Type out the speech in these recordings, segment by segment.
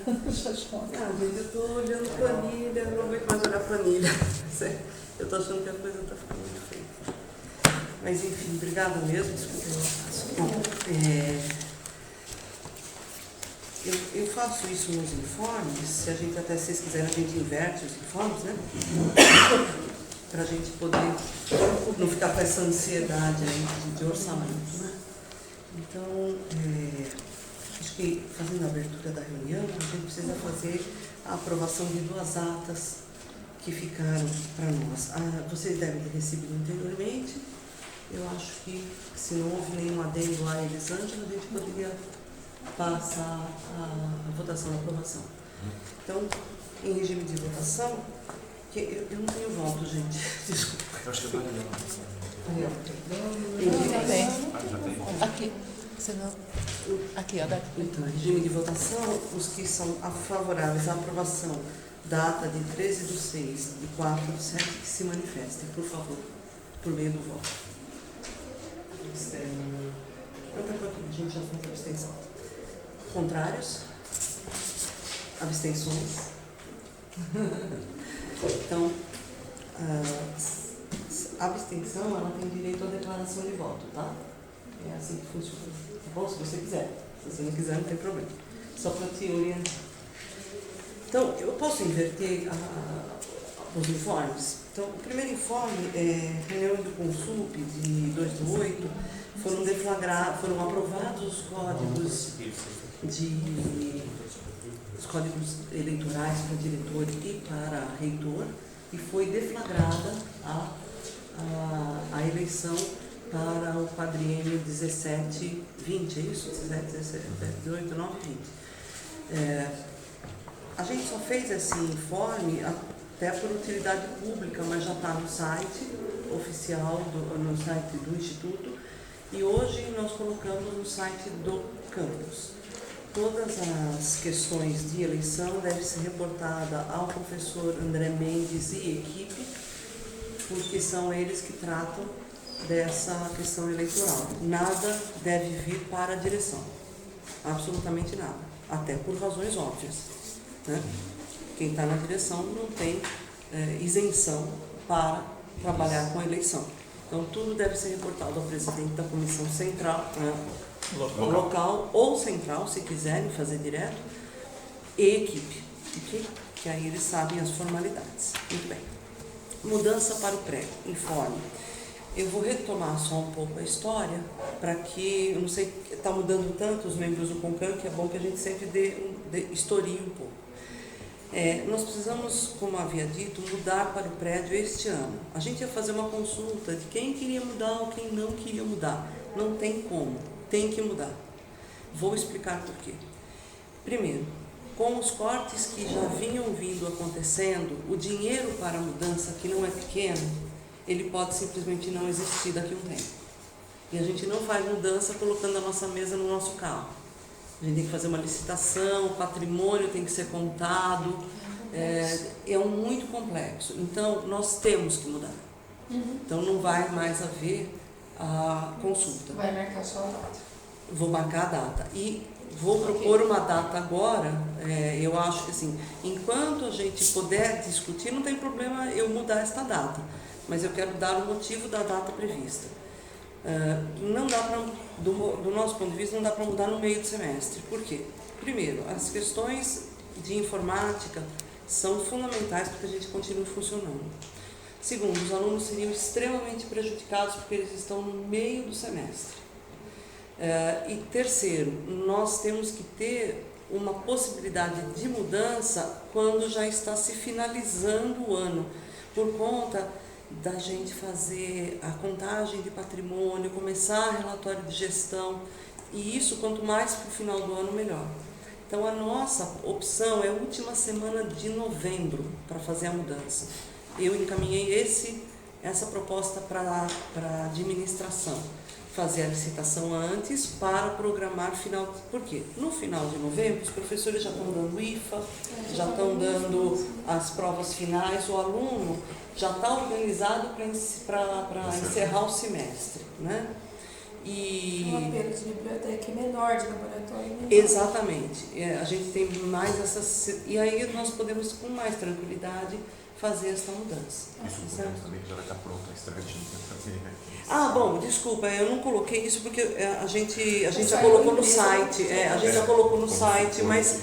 Não, gente, eu estou olhando planilha, não aguento mais olhar planilha. Eu estou achando que a coisa está ficando muito feia. Mas enfim, obrigada mesmo, desculpa eu faço. Bom, eu faço isso nos informes, se a gente até, se vocês quiserem, a gente inverte os informes, né? Para a gente poder não ficar com essa ansiedade aí de orçamento, né? Então, acho que fazendo a abertura da reunião, a gente precisa fazer a aprovação de 2 atas que ficaram para nós. Vocês devem ter recebido anteriormente. Eu acho que, se não houve nenhum adendo a Elisângela, a gente poderia passar a votação e aprovação. Então, em regime de votação, que eu não tenho voto, gente. Desculpa. Eu acho que eu estou Aqui. Senão, aqui, ó. Então, em regime de votação, os que são favoráveis à aprovação da ata de 13/6 de 4/7 que se manifestem, por favor, por meio do voto. Outra coisa que a gente já fez a abstenção. Contrários? Abstenções? Então, a abstenção, ela tem direito à declaração de voto, tá? É assim que funciona. Tá bom? Se você quiser. Se você não quiser, não tem problema. Só para te orientar. Então, eu posso inverter os informes? Então, o primeiro informe, reunião do Consup de 2/8, foram aprovados os códigos eleitorais para diretor e para reitor, e foi deflagrada a eleição para o quadriênio 17/20, é isso? 17, 18, 19, 20. A gente só fez esse informe até por utilidade pública, mas já está no site oficial, no site do Instituto, e hoje nós colocamos no site do campus. Todas as questões de eleição devem ser reportadas ao professor André Mendes e equipe, porque são eles que tratam dessa questão eleitoral. Nada deve vir para a direção, absolutamente nada, até por razões óbvias, né? Quem está na direção não tem isenção para trabalhar com a eleição. Então, tudo deve ser reportado ao presidente da comissão central, local ou central, se quiserem fazer direto, e equipe, okay? Que aí eles sabem as formalidades. Muito bem. Mudança para o pré, informe. Eu vou retomar só um pouco a história, para que, eu não sei, está mudando tanto os membros do CONCAN, que é bom que a gente sempre historie um pouco. Nós precisamos, como havia dito, mudar para o prédio este ano. A gente ia fazer uma consulta de quem queria mudar ou quem não queria mudar. Não tem como, tem que mudar. Vou explicar por quê. Primeiro, com os cortes que já vinham vindo acontecendo, o dinheiro para a mudança, que não é pequeno, ele pode simplesmente não existir daqui a um tempo. E a gente não faz mudança colocando a nossa mesa no nosso carro. A gente tem que fazer uma licitação, o patrimônio tem que ser contado, é muito complexo. Então, nós temos que mudar. Então, não vai mais haver a consulta. Vai marcar só a data. Vou marcar a data. E vou propor uma data agora. Eu acho que, assim, enquanto a gente puder discutir, não tem problema eu mudar esta data. Mas eu quero dar o motivo da data prevista. Não dá para, do nosso ponto de vista, não dá para mudar no meio do semestre. Por quê? Primeiro, as questões de informática são fundamentais para que a gente continue funcionando. Segundo, os alunos seriam extremamente prejudicados porque eles estão no meio do semestre. E terceiro, nós temos que ter uma possibilidade de mudança quando já está se finalizando o ano, por conta da gente fazer a contagem de patrimônio, começar relatório de gestão, e isso quanto mais para o final do ano, melhor. Então, a nossa opção é a última semana de novembro para fazer a mudança. Eu encaminhei essa proposta para a administração, fazer a licitação antes para programar final. Por quê? No final de novembro, os professores já estão dando IFA, já estão dando as provas finais, o aluno já está organizado para encerrar o semestre, né? E Um apelo de biblioteca é menor, de laboratório menor. exatamente. A gente tem mais essas. E aí nós podemos, com mais tranquilidade, fazer essa mudança. Isso Certo? também já vai estar pronto a estradinha também, né? Ah, bom, desculpa, eu não coloquei isso porque a gente já Saiu colocou no empresa, site. A gente já colocou no site, mas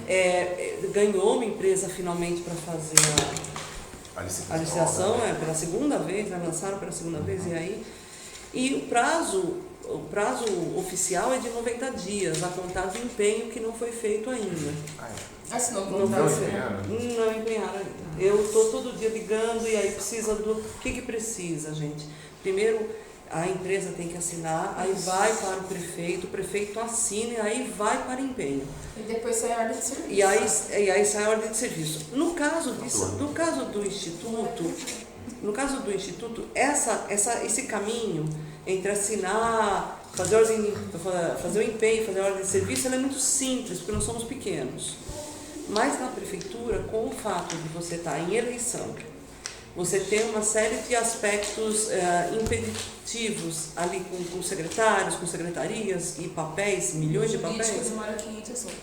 É. ganhou uma empresa finalmente para fazer a licitação, pela segunda vez, né, lançaram pela segunda vez, e o prazo oficial é de 90 dias, a contar do empenho que não foi feito ainda. Assinou o Não contrato. foi feito. Não empenharam ainda. Eu estou todo dia ligando e aí precisa do... O que precisa, gente? Primeiro, a empresa tem que assinar, aí vai para o prefeito assina e aí vai para empenho. E depois sai a ordem de serviço. E aí sai a ordem de serviço. No caso do Instituto, esse caminho entre assinar, fazer o empenho, fazer a ordem de serviço, ele é muito simples, porque nós somos pequenos. Mas na prefeitura, com o fato de você estar em eleição, você tem uma série de aspectos impeditivos ali com secretários, com secretarias e papéis, milhões de papéis. Jurídico demora 500 anos.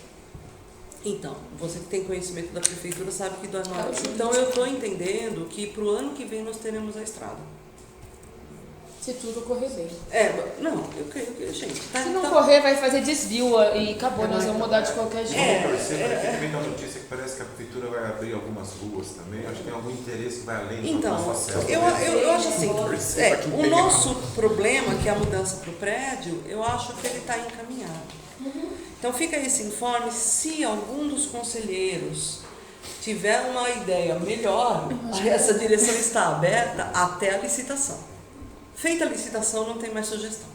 Então, você que tem conhecimento da prefeitura sabe que demora. Então, eu estou entendendo que para o ano que vem nós teremos a estrada. Se tudo correr bem. Não, eu creio que, gente... Se não correr, vai fazer desvio e acabou, nós vamos mudar de qualquer jeito. Também da notícia que parece que a prefeitura vai abrir algumas ruas também. Acho que tem algum interesse que vai além do nosso acesso. Eu acho assim, o nosso problema, que é a mudança para o prédio, eu acho que ele está encaminhado. Então fica esse informe, se algum dos conselheiros tiver uma ideia melhor, essa direção está aberta até a licitação. Feita a licitação, não tem mais sugestão.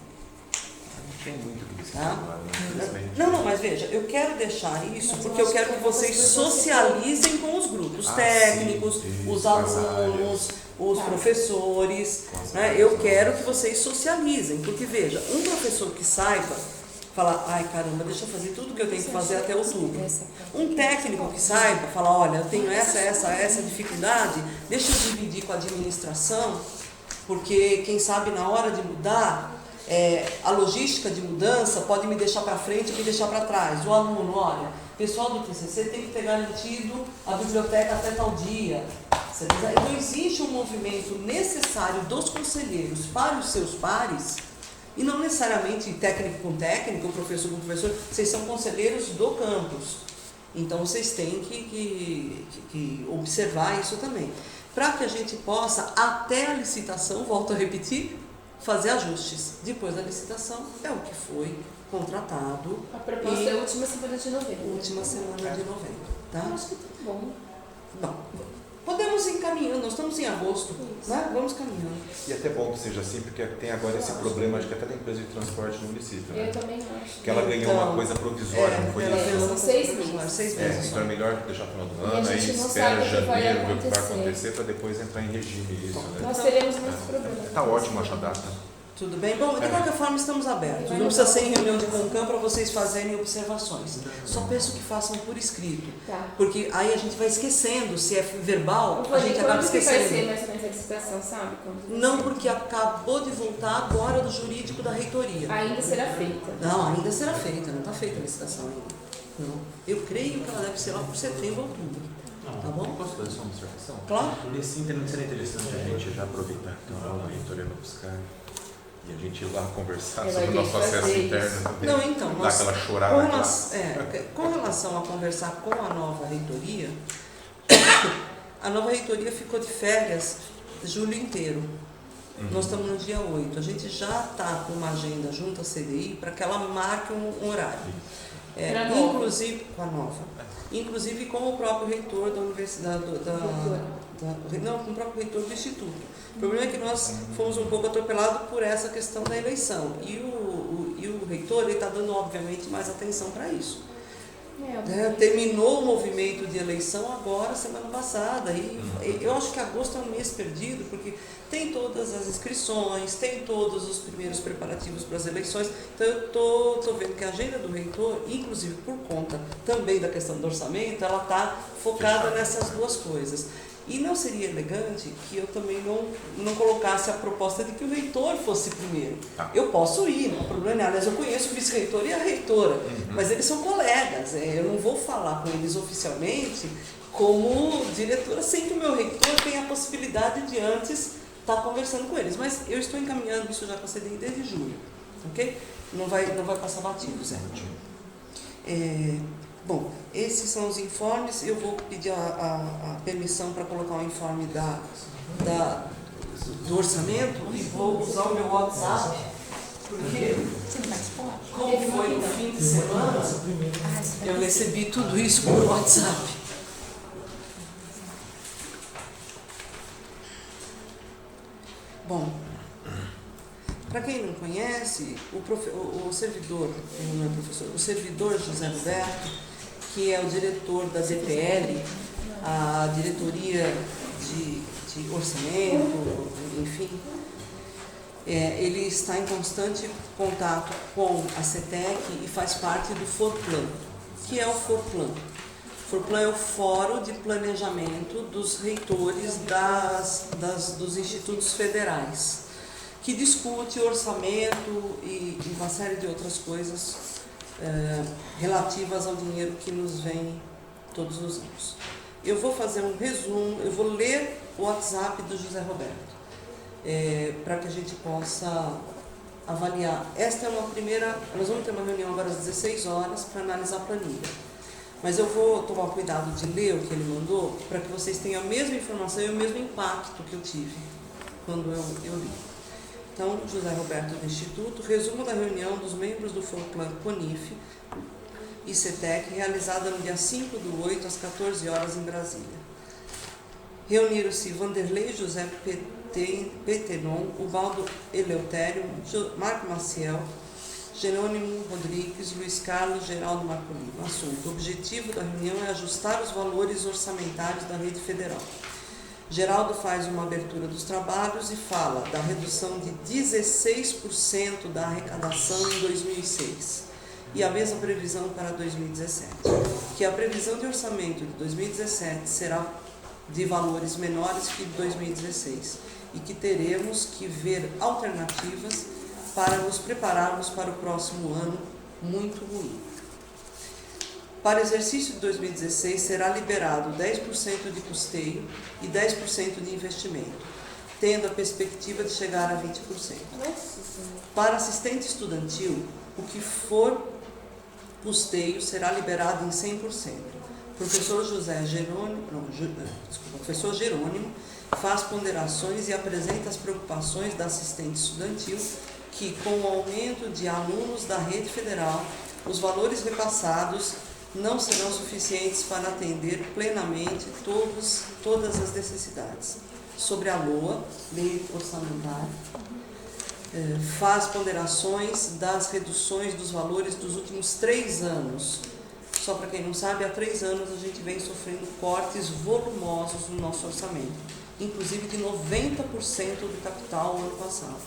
Não tem muito o que decidir Tá? lá, infelizmente. Não, mas veja, eu quero deixar isso porque eu quero que vocês socializem com os grupos técnicos, sim, os com as alunos, os Tá. professores. Né? Eu quero que vocês socializem, porque veja, um professor que saiba falar, ai caramba, deixa eu fazer tudo que eu tenho que fazer até outubro. Um técnico que saiba falar, olha, eu tenho essa dificuldade, deixa eu dividir com a administração, porque quem sabe na hora de mudar, a logística de mudança pode me deixar para frente e me deixar para trás. O aluno, olha, o pessoal do TCC tem que ter garantido a biblioteca até tal dia. Então existe um movimento necessário dos conselheiros para os seus pares, e não necessariamente técnico com técnico, professor com professor, vocês são conselheiros do campus. Então vocês têm que observar isso também. Para que a gente possa, até a licitação, volto a repetir, fazer ajustes. Depois da licitação, é o que foi contratado. A proposta é a última semana de novembro. Última semana de novembro. Tá? Eu acho que tá bom. Bom, podemos ir caminhando, nós estamos em agosto, né? Vamos caminhando. E até bom que seja assim, porque tem agora esse problema, acho que até da empresa de transporte no município, né? Eu também acho. Que ela ganhou uma coisa provisória, não foi ela isso? ganhou São 6 meses. 6 meses. Então é melhor deixar no final do E a ano, aí gente não espera sabe o que vai janeiro, ver o que vai acontecer. acontecer, para depois entrar em regime isso, né? Nós teremos mais problemas. Está ótimo essa data. Tudo bem? Bom, de qualquer forma estamos abertos. Não precisa ser em reunião de CONCAM para vocês fazerem observações. Só peço que façam por escrito. Tá. Porque aí a gente vai esquecendo, se é verbal, Eu a gente acaba quando que vai ser esquecendo. mais ou menos a licitação, sabe? Quando Não, porque acabou de voltar agora do jurídico da reitoria. ainda será feita. Não, ainda será feita, não está feita a licitação ainda. Não. Eu creio que ela deve ser lá por setembro, outubro. Tá bom? Posso fazer só uma observação? Claro. Nesse ínterim seria interessante a gente já aproveitar que tem uma reitoria no Fiscal e a gente ir lá conversar Ela sobre o vai nosso ter que acesso fazer interno isso. também. Não, então, Dar nós, aquela chorada lá. com relação a conversar com a nova reitoria, a nova reitoria ficou de férias julho inteiro. Nós estamos no dia 8. A gente já está com uma agenda junto à CDI para que ela marque um horário. Pra nova. Inclusive com a nova. Inclusive com o próprio reitor da universidade, não, com o próprio reitor do Instituto. O problema é que nós fomos um pouco atropelados por essa questão da eleição. E o reitor está dando, obviamente, mais atenção para isso. Terminou o movimento de eleição agora, semana passada, e eu acho que agosto é um mês perdido, porque tem todas as inscrições, tem todos os primeiros preparativos para as eleições, então eu estou vendo que a agenda do reitor, inclusive por conta também da questão do orçamento, ela está focada nessas duas coisas. E não seria elegante que eu também não colocasse a proposta de que o reitor fosse primeiro. Eu posso ir, não há problema nenhum. Aliás, eu conheço o vice-reitor e a reitora, mas eles são colegas. Eu não vou falar com eles oficialmente como diretora, sem que o meu reitor tenha a possibilidade de antes estar conversando com eles. Mas eu estou encaminhando isso já com a CDI desde julho, ok? Não vai passar batido, Zé. Bom, esses são os informes. Eu vou pedir a permissão para colocar o informe do orçamento e vou usar o meu WhatsApp, porque, como foi no fim de semana, eu recebi tudo isso por WhatsApp. Bom, para quem não conhece, o servidor, não é professor, o servidor José Roberto, que é o diretor da DPL, a diretoria de orçamento, enfim, ele está em constante contato com a CETEC e faz parte do FORPLAN. O que é o FORPLAN? O FORPLAN é o Fórum de Planejamento dos Reitores dos Institutos Federais, que discute orçamento e uma série de outras coisas relativas ao dinheiro que nos vem todos os anos. Eu vou fazer um resumo, eu vou ler o WhatsApp do José Roberto, para que a gente possa avaliar. Esta é uma primeira, nós vamos ter uma reunião agora às 16 horas para analisar a planilha. Mas eu vou tomar cuidado de ler o que ele mandou, para que vocês tenham a mesma informação e o mesmo impacto que eu tive quando eu li. Então, José Roberto do Instituto, resumo da reunião dos membros do FORPLAN CONIF e CETEC, realizada no dia 5/8, às 14 horas em Brasília. Reuniram-se Vanderlei José Petenon, Ubaldo Eleutério, Marco Maciel, Jerônimo Rodrigues, Luiz Carlos, Geraldo Marcolino. Assunto: o objetivo da reunião é ajustar os valores orçamentários da rede federal. Geraldo faz uma abertura dos trabalhos e fala da redução de 16% da arrecadação em 2006 e a mesma previsão para 2017, que a previsão de orçamento de 2017 será de valores menores que de 2016 e que teremos que ver alternativas para nos prepararmos para o próximo ano muito ruim. Para o exercício de 2016, será liberado 10% de custeio e 10% de investimento, tendo a perspectiva de chegar a 20%. Para assistente estudantil, o que for custeio será liberado em 100%. Professor Jerônimo faz ponderações e apresenta as preocupações da assistente estudantil que, com o aumento de alunos da rede federal, os valores repassados não serão suficientes para atender plenamente todas as necessidades. Sobre a LOA, Lei Orçamentária, faz ponderações das reduções dos valores dos últimos 3 anos. Só para quem não sabe, há 3 anos a gente vem sofrendo cortes volumosos no nosso orçamento, inclusive de 90% do capital ano passado.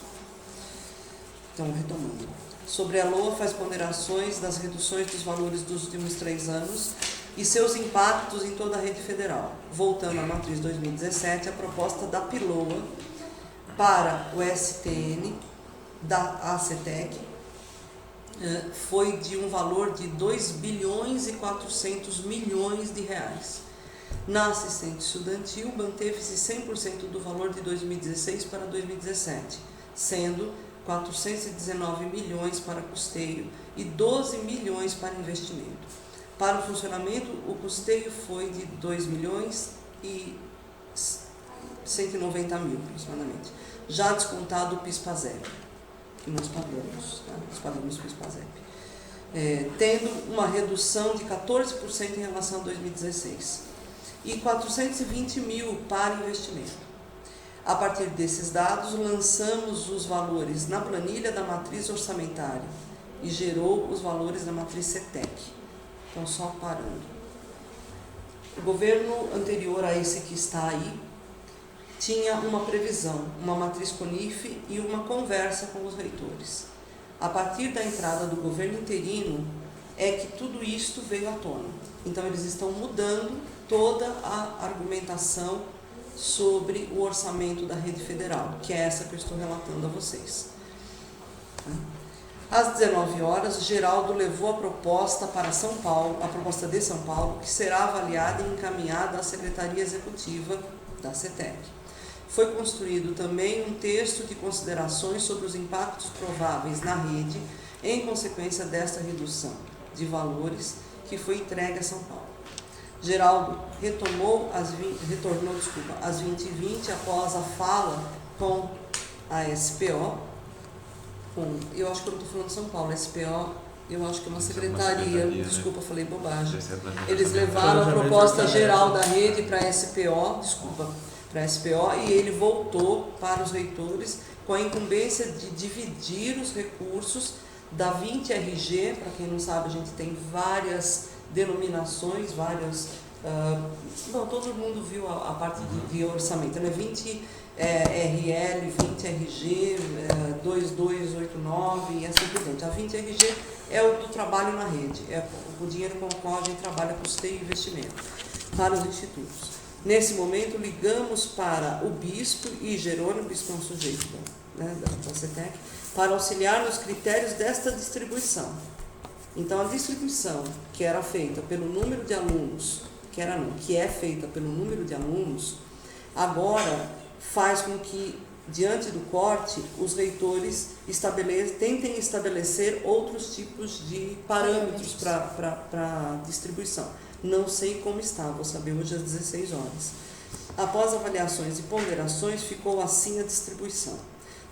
Então, retomando. Sobre a LOA, faz ponderações das reduções dos valores dos últimos 3 anos e seus impactos em toda a rede federal. Voltando à matriz 2017, a proposta da PILOA para o STN da ACETEC foi de um valor de 2 bilhões e 400 milhões de reais. Na assistente estudantil, manteve-se 100% do valor de 2016 para 2017, sendo 419 milhões para custeio e 12 milhões para investimento. Para o funcionamento, o custeio foi de 2 milhões e 190 mil, aproximadamente, já descontado o PIS/PASEP, que nós pagamos, tá? Nós pagamos o PIS/PASEP, tendo uma redução de 14% em relação a 2016 e 420 mil para investimento. A partir desses dados, lançamos os valores na planilha da matriz orçamentária e gerou os valores da matriz CETEC. Então, só parando. O governo anterior a esse que está aí tinha uma previsão, uma matriz CONIF e uma conversa com os reitores. A partir da entrada do governo interino é que tudo isto veio à tona. Então, eles estão mudando toda a argumentação sobre o orçamento da rede federal, que é essa que eu estou relatando a vocês. Às 19 horas, Geraldo levou a proposta para São Paulo, a proposta de São Paulo, que será avaliada e encaminhada à Secretaria Executiva da CETEC. Foi construído também um texto de considerações sobre os impactos prováveis na rede em consequência desta redução de valores que foi entregue a São Paulo. Geraldo retornou às 20h20 após a fala com a SPO, eu acho que eu não estou falando de São Paulo, SPO, eu acho que é uma secretaria, desculpa, falei bobagem. Eles levaram a proposta geral da rede para a SPO, e ele voltou para os reitores com a incumbência de dividir os recursos da 20RG, para quem não sabe, a gente tem várias denominações, todo mundo viu a parte de orçamento, né? 20 RL, 20 RG, 2289 e assim por diante. A 20 RG é o do trabalho na rede, é o dinheiro com o qual a gente trabalha custeio e investimento para os institutos. Nesse momento, ligamos para o bispo e Jerônimo, o bispo é um sujeito da CETEC, para auxiliar nos critérios desta distribuição. Então, a distribuição que era feita pelo número de alunos, que é feita pelo número de alunos, agora faz com que, diante do corte, os reitores tentem estabelecer outros tipos de parâmetros para distribuição. Não sei como está, vou saber hoje às 16 horas. Após avaliações e ponderações, ficou assim a distribuição.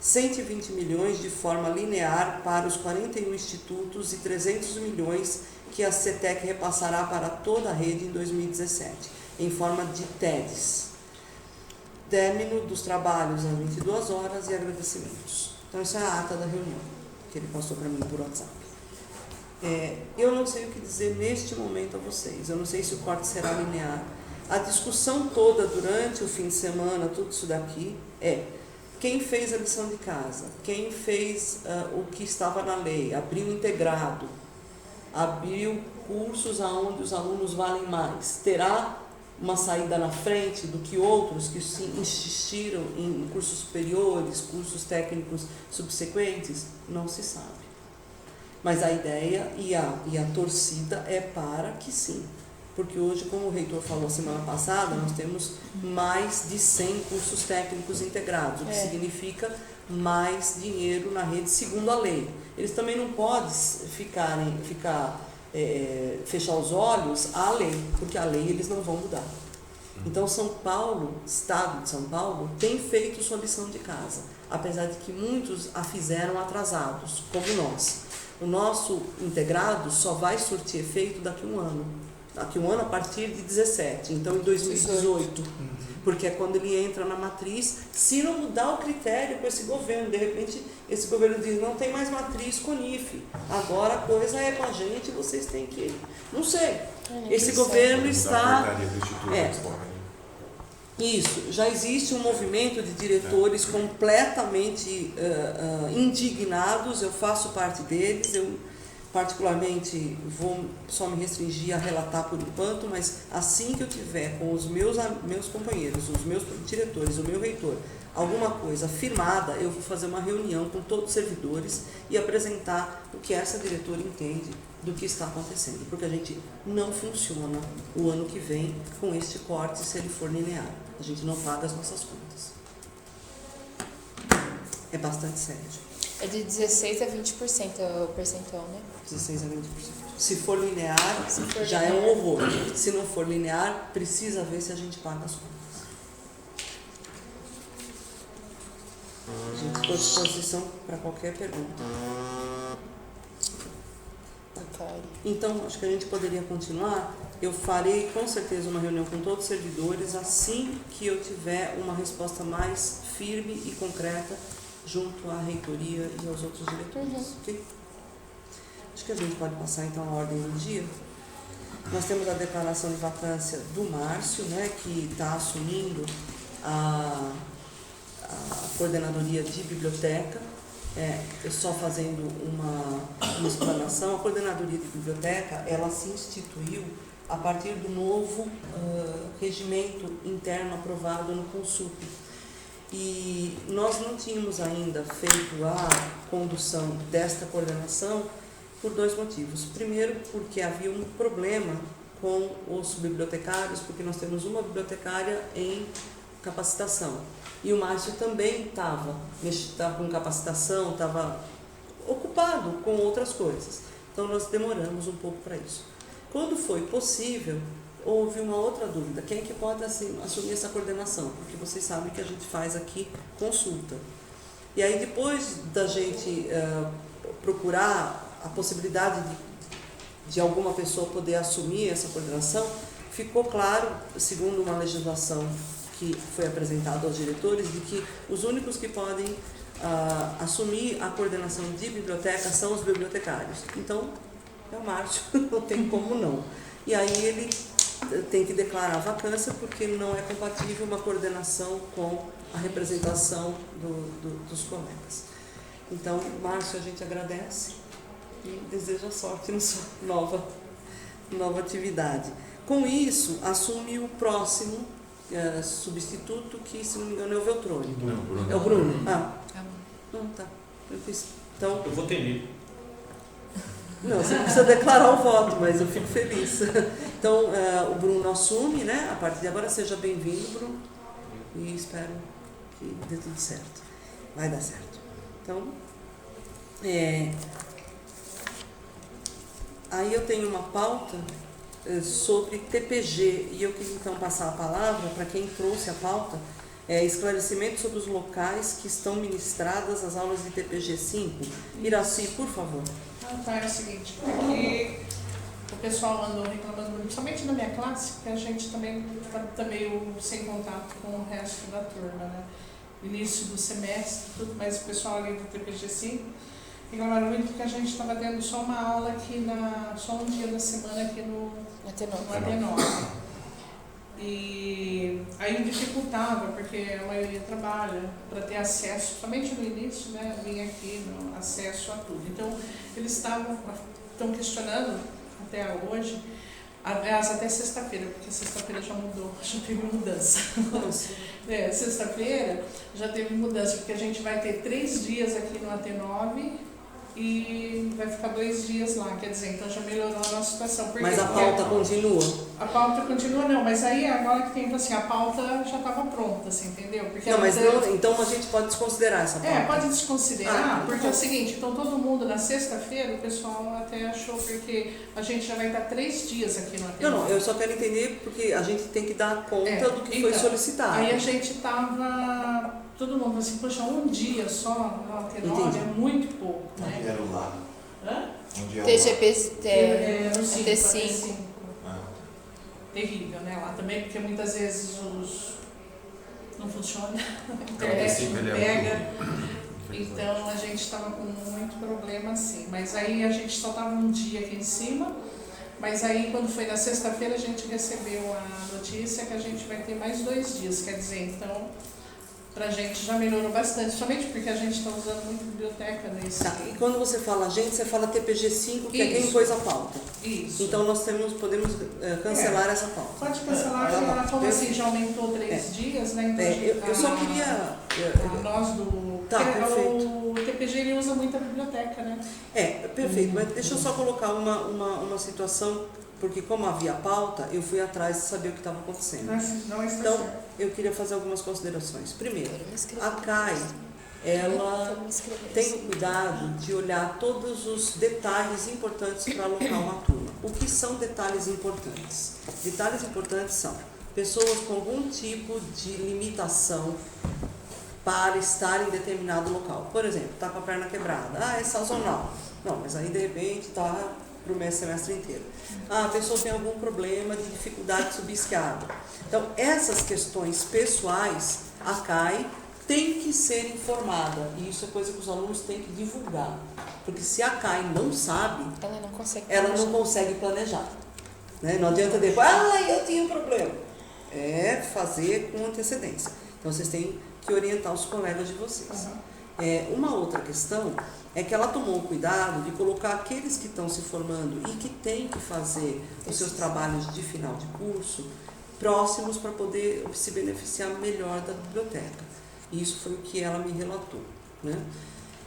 120 milhões de forma linear para os 41 institutos e 300 milhões que a CETEC repassará para toda a rede em 2017, em forma de TEDs. Término dos trabalhos às 22 horas e agradecimentos. Então, isso é a ata da reunião, que ele passou para mim por WhatsApp. Eu não sei o que dizer neste momento a vocês, eu não sei se o corte será linear. A discussão toda durante o fim de semana, tudo isso daqui, quem fez a lição de casa, quem fez o que estava na lei, abriu integrado, abriu cursos onde os alunos valem mais, terá uma saída na frente do que outros que se insistiram em cursos superiores, cursos técnicos subsequentes? Não se sabe. Mas a ideia e a torcida é para que sim. Porque hoje, como o reitor falou semana passada, nós temos mais de 100 cursos técnicos integrados, o que significa mais dinheiro na rede, segundo a lei. Eles também não podem fechar os olhos à lei, porque a lei eles não vão mudar. Então, São Paulo, Estado de São Paulo, tem feito sua lição de casa, apesar de que muitos a fizeram atrasados, como nós. O nosso integrado só vai surtir efeito daqui a um ano. Daqui a um ano a partir de 17, então em 2018, porque é quando ele entra na matriz, se não mudar o critério com esse governo, de repente esse governo diz, não tem mais matriz CONIF, agora a coisa é com a gente, vocês têm que ir. Não sei, esse governo está... Isso, já existe um movimento de diretores completamente indignados, eu faço parte deles, eu particularmente vou só me restringir a relatar por enquanto, mas assim que eu tiver com os meus companheiros, os meus diretores, o meu reitor, alguma coisa firmada, eu vou fazer uma reunião com todos os servidores e apresentar o que essa diretora entende do que está acontecendo, porque a gente não funciona o ano que vem com este corte se ele for linear. A gente não paga as nossas contas. É bastante sério. É de 16% a 20% o percentual, né? 16% a 20%. Se for linear, já é um horror. Se não for linear, precisa ver se a gente paga as contas. A gente está à disposição para qualquer pergunta. Então, acho que a gente poderia continuar. Eu farei com certeza uma reunião com todos os servidores assim que eu tiver uma resposta mais firme e concreta junto à reitoria e aos outros diretores. Okay? Acho que a gente pode passar então a ordem do dia. Nós temos a declaração de vacância do Márcio, né, que está assumindo a coordenadoria de biblioteca. Só fazendo uma explanação, a coordenadoria de biblioteca, ela se instituiu a partir do novo regimento interno aprovado no Consulp. E nós não tínhamos ainda feito a condução desta coordenação por 2 motivos. Primeiro, porque havia um problema com os bibliotecários, porque nós temos uma bibliotecária em capacitação. E o Márcio também estava com capacitação, estava ocupado com outras coisas. Então nós demoramos um pouco para isso. Quando foi possível, houve uma outra dúvida: quem é que pode assumir essa coordenação? Porque vocês sabem que a gente faz aqui consulta. E aí, depois da gente procurar a possibilidade de alguma pessoa poder assumir essa coordenação, ficou claro, segundo uma legislação que foi apresentada aos diretores, de que os únicos que podem assumir a coordenação de biblioteca são os bibliotecários. Então, é o Márcio, não tem como não. E aí ele tem que declarar a vacância, porque não é compatível uma coordenação com a representação dos colegas. Então, Márcio, a gente agradece e deseja sorte na sua nova atividade. Com isso, assume o próximo substituto, que, se não me engano, é o Veltroni. É o Bruno. Não, tá. Então, eu votei nele. Não, você não precisa declarar o voto, mas eu fico feliz. Então, o Bruno assume, né? A partir de agora, seja bem-vindo, Bruno. E espero que dê tudo certo. Vai dar certo. Então, aí eu tenho uma pauta sobre TPG, e eu queria então passar a palavra para quem trouxe a pauta, esclarecimento sobre os locais que estão ministradas as aulas de TPG 5. Iraci, por favor. É o seguinte, porque o pessoal andou reclamando, principalmente na minha classe, que a gente também está meio sem contato com o resto da turma, né? Início do semestre, tudo, mas o pessoal ali do TPG 5 reclamaram muito que a gente estava tendo só uma aula aqui, só um dia da semana aqui no AT9. E aí dificultava, porque a maioria trabalha para ter acesso, somente no início, né, vinha aqui no acesso a tudo. Então, eles estão questionando até hoje, aliás, até sexta-feira, porque sexta-feira já mudou, já teve mudança. Sexta-feira já teve mudança, porque a gente vai ter 3 dias aqui no AT9 e vai ficar 2 dias lá, quer dizer, então já melhorou a nossa situação. Mas a pauta continua? A pauta continua não, mas aí agora que tem, assim, a pauta já estava pronta, assim, entendeu? Porque não, mas não, então a gente pode desconsiderar essa pauta? Pode desconsiderar, porque é o seguinte, então todo mundo na sexta-feira, o pessoal até achou, porque a gente já vai estar 3 dias aqui no AT9. Não, eu só quero entender, porque a gente tem que dar conta do que foi solicitado. Aí a gente estava... Todo mundo assim, poxa, um dia só no AT9 é muito pouco, né? Onde era o lá? Hã? Onde TGP T5. Terrível, né? Lá também, porque muitas vezes não funciona, a internet não pega. Então a gente estava com muito problema assim. Mas aí a gente só estava um dia aqui em cima. Mas aí, quando foi na sexta-feira, a gente recebeu a notícia que a gente vai ter mais 2 dias. Quer dizer, então... Pra gente já melhorou bastante, somente porque a gente está usando muito biblioteca nesse... Tá, e quando você fala a gente, você fala TPG 5, que é quem pôs a pauta. Isso. Então nós podemos cancelar essa pauta. Pode cancelar, porque como assim já aumentou 3 dias, né? Então eu só queria... nós do... Tá, perfeito. O TPG ele usa muita biblioteca, né? Perfeito, mas deixa eu só colocar uma situação, porque como havia pauta, eu fui atrás de saber o que estava acontecendo. Então, eu queria fazer algumas considerações. Primeiro, a CAI, ela tem o cuidado de olhar todos os detalhes importantes para alocar uma turma. O que são detalhes importantes? Detalhes importantes são pessoas com algum tipo de limitação para estar em determinado local. Por exemplo, está com a perna quebrada. É sazonal. Não, mas aí de repente está para o semestre inteiro. A pessoa tem algum problema de dificuldade de subir escada. Então, essas questões pessoais, a CAI tem que ser informada. E isso é coisa que os alunos têm que divulgar. Porque se a CAI não sabe, ela não consegue planejar. Né? Não adianta depois, eu tinha um problema. É fazer com antecedência. Então, vocês têm que orientar os colegas de vocês. Uma outra questão é que ela tomou o cuidado de colocar aqueles que estão se formando e que têm que fazer os seus trabalhos de final de curso próximos para poder se beneficiar melhor da biblioteca. Isso foi o que ela me relatou, né?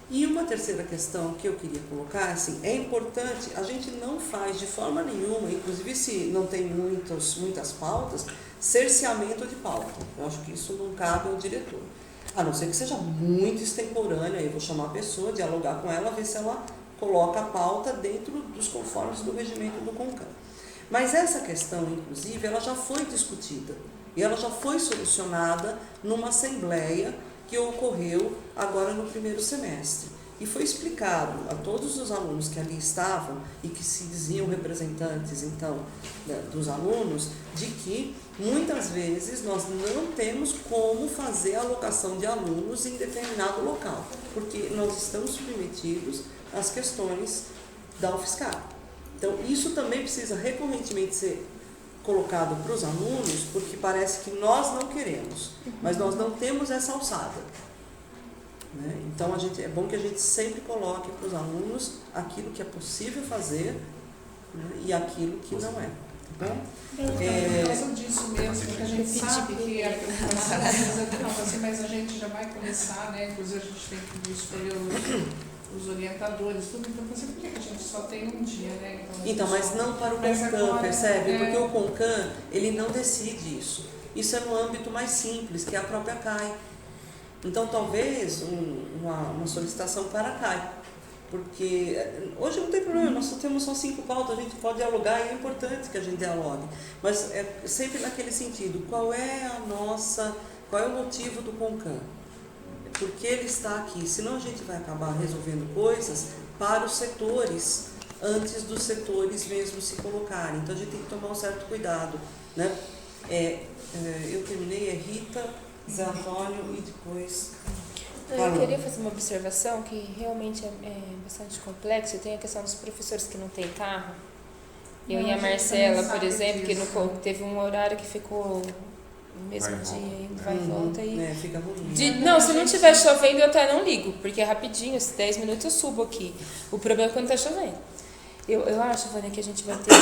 E uma terceira questão que eu queria colocar, assim, é importante, a gente não faz de forma nenhuma, inclusive se não tem muitas pautas, cerceamento de pauta. Eu acho que isso não cabe ao diretor. A não ser que seja muito extemporânea, eu vou chamar a pessoa, dialogar com ela, ver se ela coloca a pauta dentro dos conformes do regimento do CONCAN. Mas essa questão, inclusive, ela já foi discutida e ela já foi solucionada numa assembleia que ocorreu agora no primeiro semestre. E foi explicado a todos os alunos que ali estavam e que se diziam representantes, então, dos alunos, de que muitas vezes nós não temos como fazer a alocação de alunos em determinado local, porque nós estamos submetidos às questões da UFSCar. Então, isso também precisa recorrentemente ser colocado para os alunos, porque parece que nós não queremos, mas nós não temos essa alçada, né? Então, é bom que a gente sempre coloque para os alunos aquilo que é possível fazer, né, e aquilo que não é. Tá bom? Por causa disso mesmo, porque a gente sabe que a preocupação assim, mas a gente já vai começar, né? Inclusive a gente tem que escolher os orientadores, tudo, então por que a gente só tem um dia, né? Então, mas não para o CONCAN, percebe? Porque o CONCAN, ele não decide isso. Isso é no âmbito mais simples, que é a própria CAI. Então, talvez uma solicitação para a CAI. Porque hoje não tem problema, nós só temos 5 pautas, a gente pode dialogar e é importante que a gente dialogue. Mas é sempre naquele sentido, qual é o motivo do CONCAN? Porque ele está aqui, senão a gente vai acabar resolvendo coisas para os setores, antes dos setores mesmo se colocarem. Então a gente tem que tomar um certo cuidado, né? Eu terminei, Rita, Zé Antônio e depois... Eu queria fazer uma observação que realmente é bastante complexo. Tem a questão dos professores que não têm carro. Eu e a Marcela, por exemplo, que teve um horário que ficou no mesmo dia, vai e volta. Fica ruim. Não, se não estiver chovendo, eu até não ligo, porque é rapidinho, 10 minutos eu subo aqui. O problema é quando está chovendo. Eu acho, Vânia, que a gente vai ter...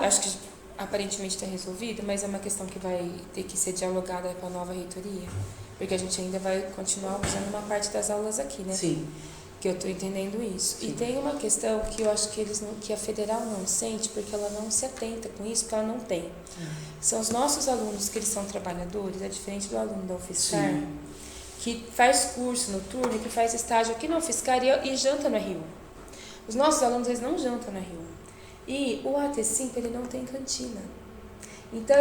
Acho que aparentemente está resolvido, mas é uma questão que vai ter que ser dialogada com a nova reitoria. Porque a gente ainda vai continuar usando uma parte das aulas aqui, né? Sim. Que eu estou entendendo isso. Sim. E tem uma questão que eu acho que a federal não sente, porque ela não se atenta com isso, porque ela não tem. São os nossos alunos que eles são trabalhadores, é diferente do aluno da UFSCar, que faz curso noturno, que faz estágio aqui na UFSCar e janta no RU. Os nossos alunos, eles não jantam no RU. E o AT5, ele não tem cantina. Então,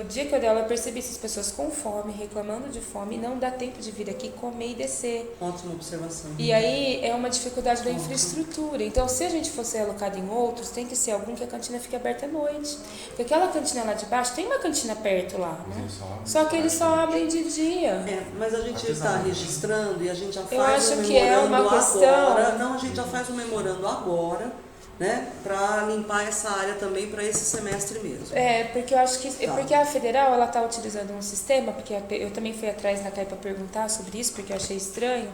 o dia que eu dei aula, eu percebi essas pessoas com fome, reclamando de fome, e não dá tempo de vir aqui comer e descer. Ótima observação. E aí é uma dificuldade da infraestrutura. Então, se a gente fosse alocado em outros, tem que ser algum que a cantina fique aberta à noite. Porque aquela cantina lá de baixo, tem uma cantina perto lá, né? Só que eles só abrem de dia. Mas a gente está registrando e a gente já faz eu acho um que é uma questão... agora. Não, a gente já faz um memorando agora, né, para limpar essa área também para esse semestre mesmo. Porque eu acho que porque a federal ela está utilizando um sistema, porque eu também fui atrás na CAI para perguntar sobre isso, porque eu achei estranho,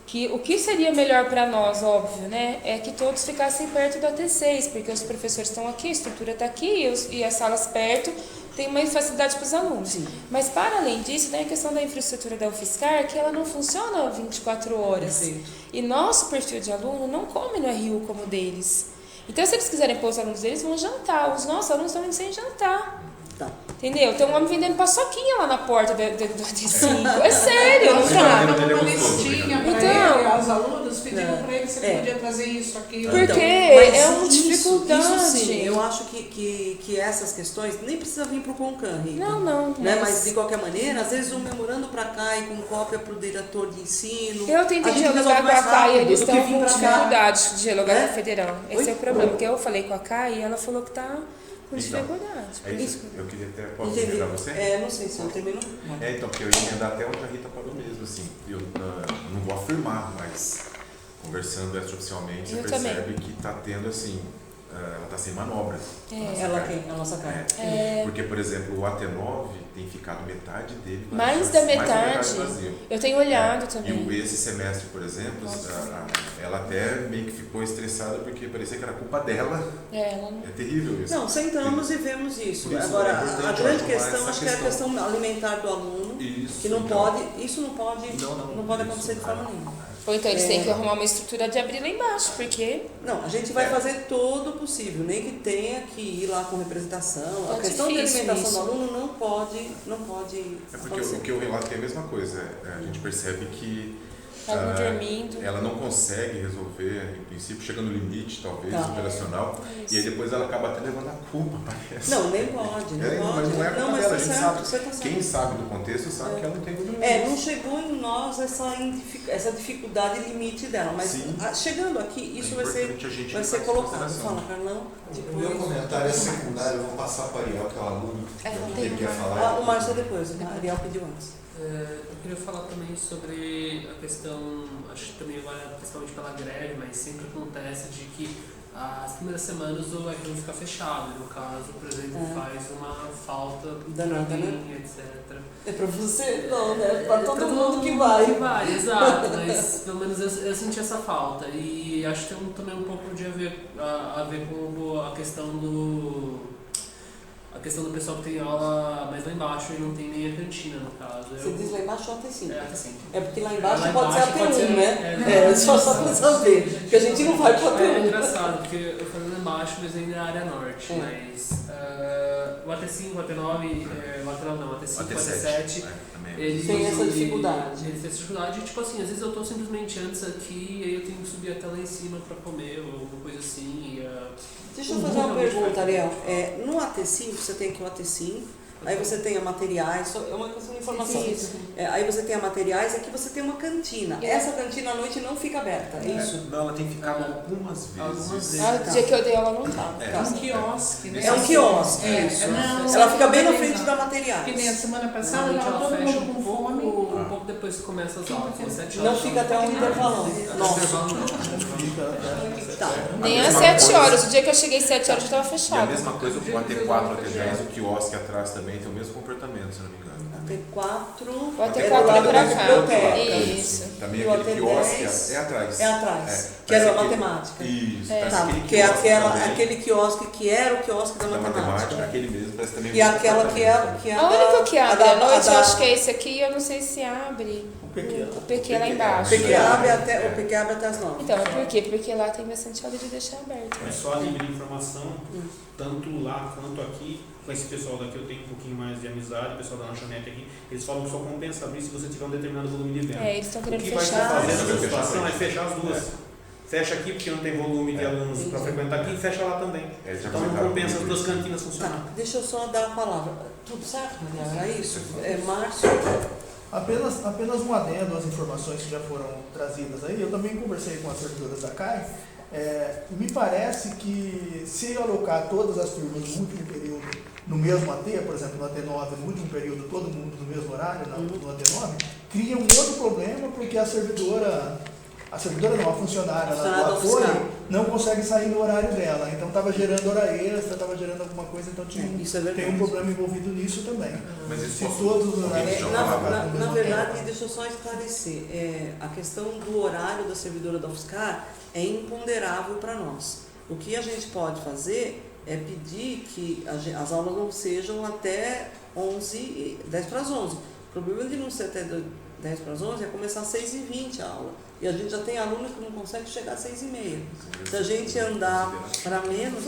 que o que seria melhor para nós, óbvio, né, é que todos ficassem perto da T6, porque os professores estão aqui, a estrutura está aqui e as salas perto, tem uma facilidade para os alunos. Sim. Mas, para além disso, tem a questão da infraestrutura da UFSCar, que ela não funciona 24 horas. Sim. E nosso perfil de aluno não come no RU como o deles. Então, se eles quiserem pôr os alunos deles, vão jantar. Os nossos alunos estão indo sem jantar. Tá. Entendeu? Tem um homem vendendo paçoquinha lá na porta do AT5. É sério, não tá? Uma listinha para ele, os alunos pediram para ele se ele podia trazer isso, aquilo. Porque é uma dificuldade. Isso sim, eu acho que essas questões nem precisa vir para o CONCAN, Rita. Não. Né? Mas de qualquer maneira, às vezes um memorando para cá e com cópia para o diretor de ensino. Eu tentei dialogar com a CAI e eles estão com dificuldade de dialogar com a federal. Esse é o problema, porque eu falei com a CAI e ela falou que está com dificuldade. É isso. Eu queria até... Posso emendar você? Não sei se eu termino. Então, porque eu ia emendar até onde a Rita falou mesmo, assim. Eu não vou afirmar, mas conversando extraoficialmente, você percebe que está tendo, assim, ela está sem manobra. Ela quem? A nossa carne. Porque, por exemplo, o AT9 tem ficado metade dele vazio. Mais da metade. Vazio. Eu tenho olhado também. E esse semestre, por exemplo, ela até meio que ficou estressada porque parecia que era culpa dela. É terrível isso. Não, sentamos e vemos isso. Isso Agora, é importante a grande arrumar questão, essa acho que é a questão. questão alimentar do aluno, Isso, que não então. pode, isso não pode acontecer de forma nenhuma. Ou então eles têm que arrumar uma estrutura de abrir lá embaixo, porque... Não, a gente vai fazer todo o possível, nem que tenha que ir lá com representação. A questão de alimentação isso. do aluno não pode porque o que eu relato é a mesma coisa. A gente percebe que Estavam dormindo. ela não consegue resolver, em princípio, chega no limite, talvez, operacional, Isso. e aí depois ela acaba até levando a culpa, parece. Não, nem pode, não pode. Mas não é a culpa mas dela, tá a gente certo, sabe. você tá certo. Quem sabe do contexto sabe que ela não tem glúten. Não chegou em nós essa dificuldade limite dela, mas chegando aqui, isso vai ser colocado. Fala, Carlão. O meu comentário é secundário, eu vou passar para a Ariel, que é o aluno que quer falar. O Márcio depois, a Ariel pediu antes. Eu queria falar também sobre a questão, acho que também agora principalmente pela greve, mas sempre acontece de que as primeiras semanas o R1 fica fechado, no caso, por exemplo, faz uma falta Danada, pra mim, né? etc. É pra você não, né? Pra todo mundo que vai. Que vai, exato, mas pelo menos eu senti essa falta e acho que tem também um pouco de a ver com a questão do pessoal que tem aula mais lá embaixo e não tem nem a cantina, no caso. Você diz lá embaixo ou AT5? É, AT5. É porque lá embaixo Lá pode embaixo ser pode AT1, ser, né? Só pra saber. Porque a gente não vai pro É AT1. engraçado, porque eu falei lá embaixo, mas ainda é a área norte. Mas o AT5, o AT9, o AT5, o AT7, eles tem essa dificuldade. Eles têm essa dificuldade. Tipo assim, às vezes eu tô simplesmente antes aqui e aí eu tenho que subir até lá em cima pra comer ou alguma coisa assim. Deixa eu fazer uma pergunta, Ariel. No AT5, você tem aqui o AT5, aí você tem a materiais, é uma questão de informação. Aí você tem a materiais, aqui você tem uma cantina. Essa cantina à noite não fica aberta, é isso? Não, ela tem ficado algumas vezes. O dia que eu dei ela não tava. É um quiosque, né? É um quiosque, isso. Não, Ela fica bem na frente da materiais. Que nem a semana passada, Normalmente tava ela todo fecha mundo com fome. um pouco depois que começa as aulas, às 7 horas. Não fica até um intervalão. Nossa. Tá. Nem às 7 horas. O dia que eu cheguei às 7 horas já tava E a fechado. mesma coisa com o AT4, AT10, o quiosque atrás também tem o mesmo comportamento, se não me engano. AT4. O AT4 é pra cá. biblioteca. Isso. Também E o aquele quiosque AT10 é atrás. É atrás. É. Que era a Parece aquele- matemática. Isso. Tá, parece que é quiosque também aquele quiosque que era o quiosque da da matemática, matemática. aquele mesmo, parece também E aquela que é A única que abre à noite, eu da- acho que é esse aqui, eu não sei se abre. O PQ lá embaixo. O PQ abre até as 9. Então, por quê? Porque lá tem bastante hora de deixar aberto. É só a nível de informação, tanto lá quanto aqui, com esse pessoal daqui eu tenho um pouquinho mais de amizade, o pessoal da lanchonete aqui, eles falam que só compensa abrir se você tiver um determinado volume de venda. Eles estão O querendo que vai se fechar. fazer nessa situação é fechar as duas. Fecha aqui porque não tem volume de alunos para frequentar aqui e fecha lá também. Então não compensa as duas cantinas funcionando. Tá, deixa eu só dar a palavra. Tudo certo, Maria? É isso? Márcio? Apenas um adendo às informações que já foram trazidas aí. Eu também conversei com as servidoras da CAI. Me parece que se alocar todas as turmas no último período no mesmo AT, por exemplo, no AT9, no último período, todo mundo no mesmo horário, no AT9, cria um outro problema, porque a funcionária lá do apoio não consegue sair no horário dela. Então estava gerando hora extra, estava gerando alguma coisa, então tem um problema envolvido nisso também. Mas se todos os horários... Na verdade, deixa eu só esclarecer. A questão do horário da servidora da UFSCar é imponderável para nós. O que a gente pode fazer é pedir que as aulas não sejam até 10 para as 11. O problema de não ser até 10 para as 11 é começar às 6h20 a aula. E a gente já tem alunos que não conseguem chegar às 6h30. Se a gente andar para menos...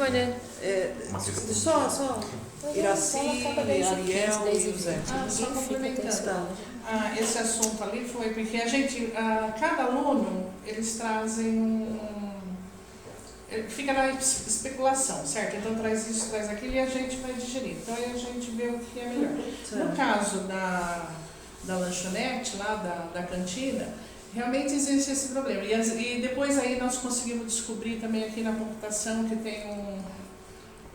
Só Iraci, Ariel e José. Só complementando. Esse assunto ali foi porque a gente, cada aluno, eles trazem fica na especulação, certo? Então traz isso, traz aquilo e a gente vai digerir. Então aí a gente vê o que é melhor. No caso da lanchonete, lá da cantina, realmente existe esse problema. E depois aí nós conseguimos descobrir também aqui na computação que tem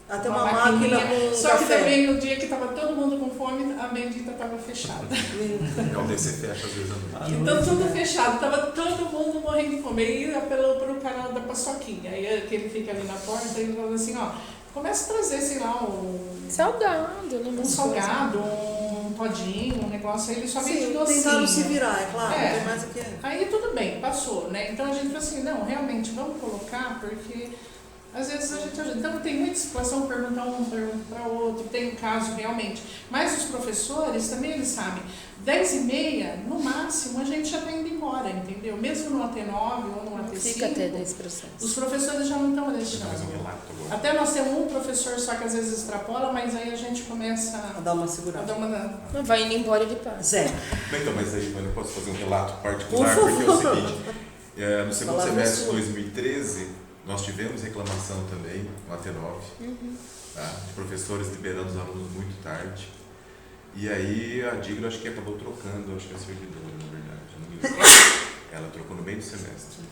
Até uma máquina com Só café. que também no dia que estava todo mundo com fome, a bendita estava fechada. É onde você fecha às vezes a noite. Então tudo fechado, estava todo mundo morrendo de fome. Aí apelou para o canal da paçoquinha. Aí que ele fica ali na porta, ele falou assim, ó, começa a trazer, sei lá, um salgado, um todinho, um negócio, aí ele só vende docinho. Tentaram se virar, é claro, não tem mais o que. Aí tudo bem, passou, né? Então a gente falou assim, não, realmente, vamos colocar, porque às vezes a gente ajuda. Então tem muita situação, pergunta para outro, tem um caso realmente. Mas os professores também, eles sabem, 10h30, no máximo, a gente já está indo embora, entendeu? Mesmo no AT9 ou no AT5. Fica até 10%. Os professores já não estão deixando. Até nós temos um professor só que às vezes extrapola, mas aí a gente começa a dar uma segurada. Não vai indo embora, ele passa. Zé. Então, mas aí eu posso fazer um relato particular, porque é o seguinte, no segundo semestre de 2013, nós tivemos reclamação também no AT9, tá? De professores liberando os alunos muito tarde. E aí a Digla acho que acabou trocando, acho que a servidora, na verdade, não me lembro. Ela trocou no meio do semestre.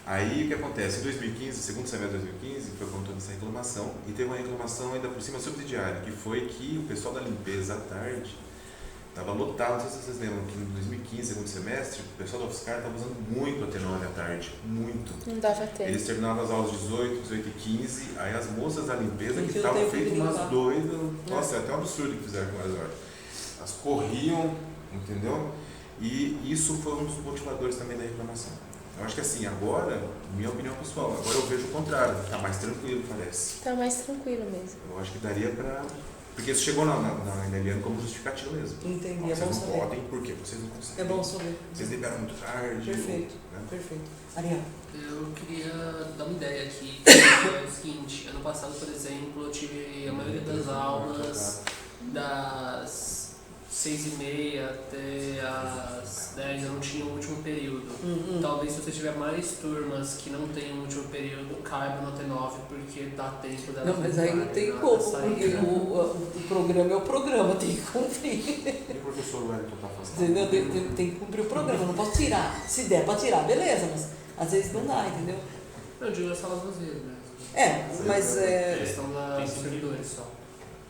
Aí o que acontece? Em 2015, segundo semestre de 2015, foi contando essa reclamação, e teve uma reclamação ainda por cima subsidiária, que foi que o pessoal da limpeza à tarde estava lotado. Não sei se vocês lembram que em 2015, segundo semestre, o pessoal da UFSCar estava usando muito a T9 à tarde, muito. Não dava tempo. Eles terminavam as aulas 18h15, aí as moças da limpeza que estavam feitas umas doidas, nossa, é até um absurdo que fizeram com elas horas. Elas corriam, entendeu? E isso foi um dos motivadores também da reclamação. Eu acho que assim, agora, minha opinião pessoal, agora eu vejo o contrário, tá mais tranquilo, parece. Tá mais tranquilo mesmo. Eu acho que daria pra... Porque isso chegou na NLM como justificativa mesmo. Entendi, Vocês é bom não saber. podem, por quê? Vocês não conseguem. É bom saber. Vocês liberam muito tarde. Perfeito, né? perfeito. Ariel. Eu queria dar uma ideia aqui, que é o seguinte, ano passado, por exemplo, eu tive a maioria das aulas das 6h30 até as 10, eu não tinha o último período. Talvez se você tiver mais turmas que não tem o último período, caiba no T9, porque dá tempo dela. Não, mas aí não tem como, porque o programa é o programa, tem que cumprir. E o professor Wellington está fazendo? Entendeu? Tem que cumprir o programa, não posso tirar. Se der para tirar, beleza, mas às vezes não dá, entendeu? Eu digo as salas vazias mesmo. Mas é... A questão dos servidores só.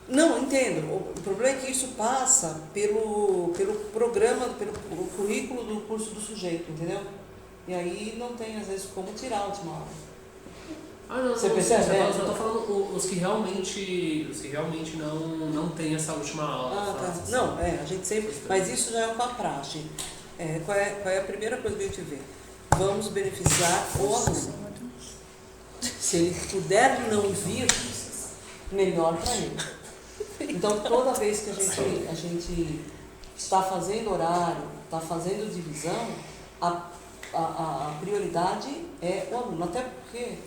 Não, entendo. O problema é que isso passa pelo programa, pelo currículo do curso do sujeito, entendeu? E aí não tem, às vezes, como tirar a última aula. Não, você percebe? Eu só tô falando os que realmente não tem essa última aula. Tá. Não, a gente sempre... Mas isso já é uma praxe. Qual é a primeira coisa que a gente vê? Vamos beneficiar o aluno. Se ele puder não vir, melhor para ele. Então, toda vez que a gente está fazendo horário, está fazendo divisão, a prioridade é o aluno. Até porque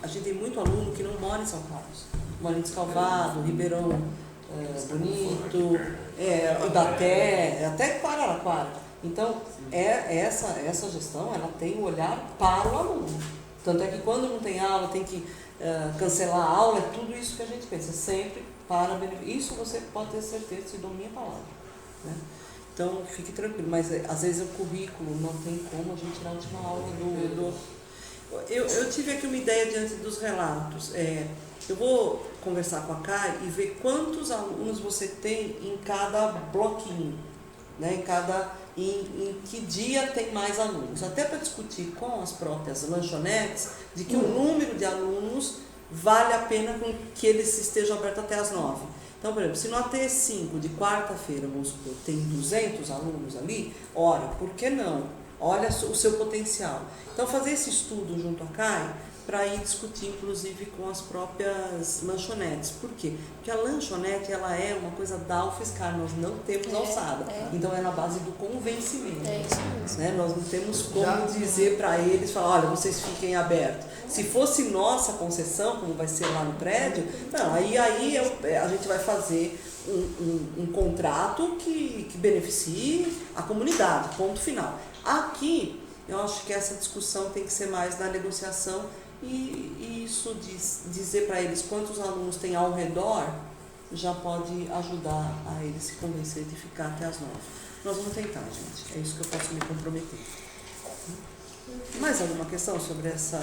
a gente tem muito aluno que não mora em São Carlos. Mora em Descalvado, Ribeirão Bonito, Ibaté, até Araraquara. Então, essa gestão, ela tem um olhar para o aluno. Tanto é que quando não tem aula, tem que cancelar a aula, é tudo isso que a gente pensa, sempre para benefício. Isso você pode ter certeza, se domina a palavra, né? Então, fique tranquilo, mas às vezes o currículo não tem como a gente tirar a última aula do... Eu tive aqui uma ideia diante dos relatos. Eu vou conversar com a Kai e ver quantos alunos você tem em cada bloquinho, né? Em que dia tem mais alunos, até para discutir com as próprias lanchonetes de que o número de alunos vale a pena com que eles estejam abertos até as 9. Então, por exemplo, se no AT5 de quarta-feira, vamos supor, tem 200 alunos ali, ora, por que não? Olha o seu potencial. Então, fazer esse estudo junto à CAI para ir discutir, inclusive, com as próprias lanchonetes. Por quê? Porque a lanchonete, ela é uma coisa da UFSCar, nós não temos alçada. Então, é na base do convencimento. É isso mesmo. Né? Nós não temos como dizer para eles, falar, olha, vocês fiquem abertos. Se fosse nossa concessão, como vai ser lá no prédio, não, aí a gente vai fazer um contrato que beneficie a comunidade, ponto final. Aqui, eu acho que essa discussão tem que ser mais na negociação e isso dizer para eles quantos alunos tem ao redor já pode ajudar a eles se convencer de ficar até as 9. Nós vamos tentar, gente. É isso que eu posso me comprometer. Mais alguma questão sobre essa...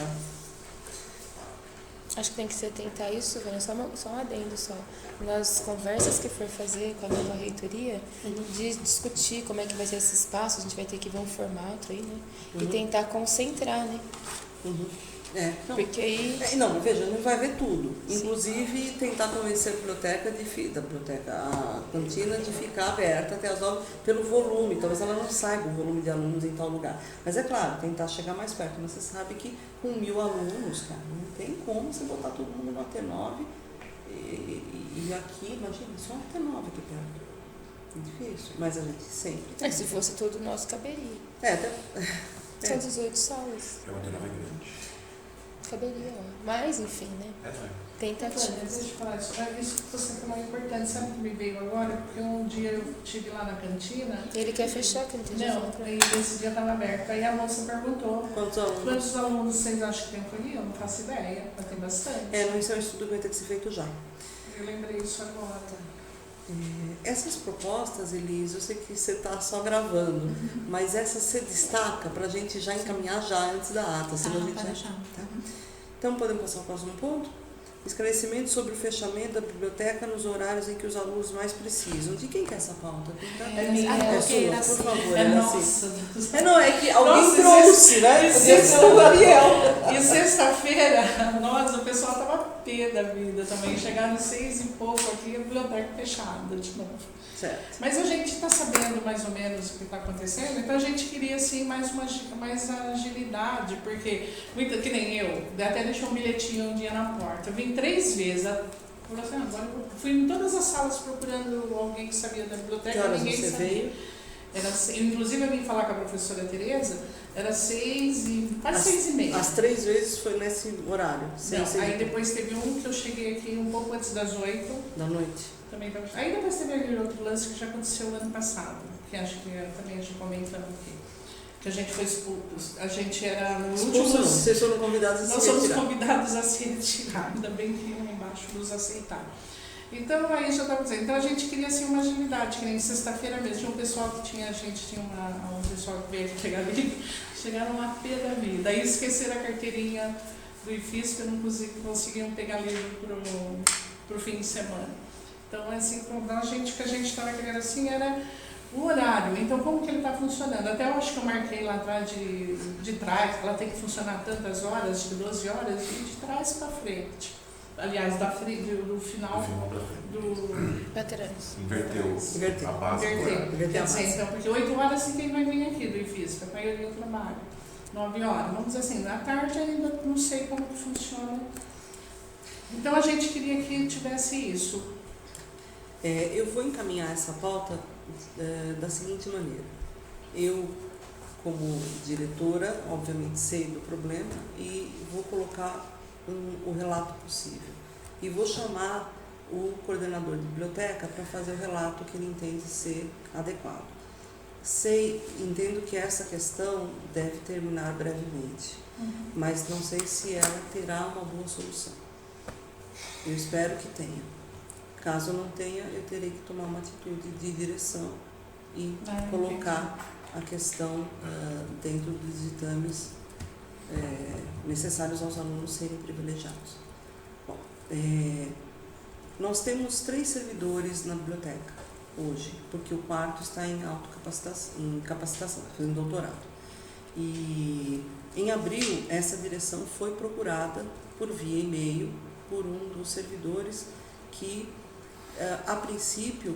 Acho que tem que se atentar a isso, Vânia, só um adendo só. Nas conversas que for fazer com a nova reitoria, de discutir como é que vai ser esse espaço, a gente vai ter que ver um formato aí, né? E tentar concentrar, né? Não. Porque aí... Não, veja, não vai ver tudo. Inclusive, tentar convencer a a cantina de ficar aberta até as 9 pelo volume. Talvez ela não saiba o volume de alunos em tal lugar. Mas é claro, tentar chegar mais perto. Mas você sabe que com 1.000 alunos, cara, não tem como você botar todo mundo no AT9 e aqui, imagina, só um AT9 aqui perto. É difícil, mas a gente sempre... se fosse tudo nosso, caberia. São 18 salas. É uma AT9 grande. Caberia, mas enfim, né? Tentativa. Deixa eu falar isso que você falou é importante. Sabe o que me veio agora? Porque um dia eu estive lá na cantina. Ele quer fechar, que não tem jeito. Não, aí esse dia estava aberto. Aí a moça perguntou: quantos alunos vocês acham que tem por dia? Eu não faço ideia, mas tem bastante. Não, isso é um estudo que vai ter que ser feito já. Eu lembrei isso agora. Essas propostas, Elise, eu sei que você está só gravando, mas essas você destaca para a gente já encaminhar já antes da ata. Senão a gente tá? Então, podemos passar ao próximo ponto? Esclarecimento sobre o fechamento da biblioteca nos horários em que os alunos mais precisam. De quem que é essa pauta? É minha, por favor. Nossa. É que alguém trouxe, né? E sexta-feira, o pessoal estava pé da vida também. Chegaram 6 e pouco aqui, a biblioteca fechada de novo. Certo. Mas a gente está sabendo mais ou menos o que está acontecendo, então a gente queria assim mais agilidade, porque, que nem eu, até deixei um bilhetinho um dia na porta. Eu vim 3 vezes. Agora eu fui em todas as salas procurando alguém que sabia da biblioteca. Que horas ninguém você sabia. Inclusive eu vim falar com a professora Tereza, era quase 6h30. As 3 vezes foi nesse horário. Aí depois teve um que eu cheguei aqui um pouco antes das 8 da noite. Aí depois teve aquele outro lance que já aconteceu no ano passado, que acho que também a gente comentando aqui. Que a gente foi expulso, a gente era no último... Vocês foram convidados a se retirar. Nós somos convidados a se retirar, ainda bem que lá embaixo nos aceitaram. Então, aí já estava dizendo, então a gente queria assim uma agilidade, que nem sexta-feira mesmo, tinha um pessoal que tinha, um pessoal que veio aqui pegar livro, chegaram lá pé da vida, aí esqueceram a carteirinha do IFIS, que não conseguiam pegar livro pro fim de semana. Então, assim, o que a gente estava querendo assim era o horário. Então, como que ele está funcionando? Até eu acho que eu marquei lá atrás de trás, ela tem que funcionar tantas horas, de 12 horas, e de trás para frente. Aliás, do final do... Veteranos. Inverteu a base. Quer dizer, então, porque 8 horas quem vai vir aqui do IFIS, para a maioria do trabalho. 9 horas. Vamos dizer assim, à tarde ainda não sei como que funciona. Então, a gente queria que tivesse isso. Eu vou encaminhar essa pauta da seguinte maneira. Eu, como diretora, obviamente sei do problema e vou colocar o relato possível. E vou chamar o coordenador de biblioteca para fazer o relato que ele entende ser adequado. Entendo que essa questão deve terminar brevemente, mas não sei se ela terá uma boa solução. Eu espero que tenha. Caso não tenha, eu terei que tomar uma atitude de direção e colocar a questão dentro dos ditames necessários aos alunos serem privilegiados. Bom, nós temos 3 servidores na biblioteca hoje, porque o quarto está em capacitação, fazendo doutorado. E em abril, essa direção foi procurada por via e-mail por um dos servidores que a princípio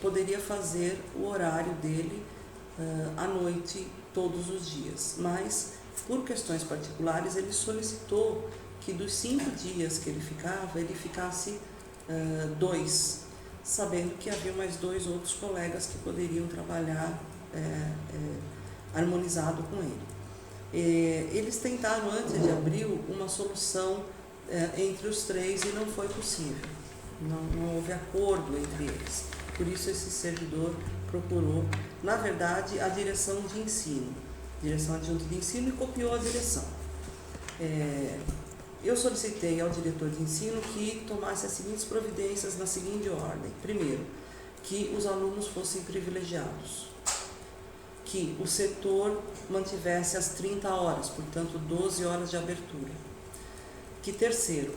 poderia fazer o horário dele à noite todos os dias, mas por questões particulares ele solicitou que dos 5 dias que ele ficasse 2, sabendo que havia mais 2 outros colegas que poderiam trabalhar harmonizado com ele. Eles tentaram antes de abril uma solução entre os 3 e não foi possível. Não houve acordo entre eles. Por isso esse servidor procurou, na verdade, a direção de ensino, direção adjunta de ensino, e copiou a direção. Eu solicitei ao diretor de ensino que tomasse as seguintes providências na seguinte ordem. Primeiro, que os alunos fossem privilegiados, que o setor mantivesse as 30 horas, portanto 12 horas de abertura, que terceiro,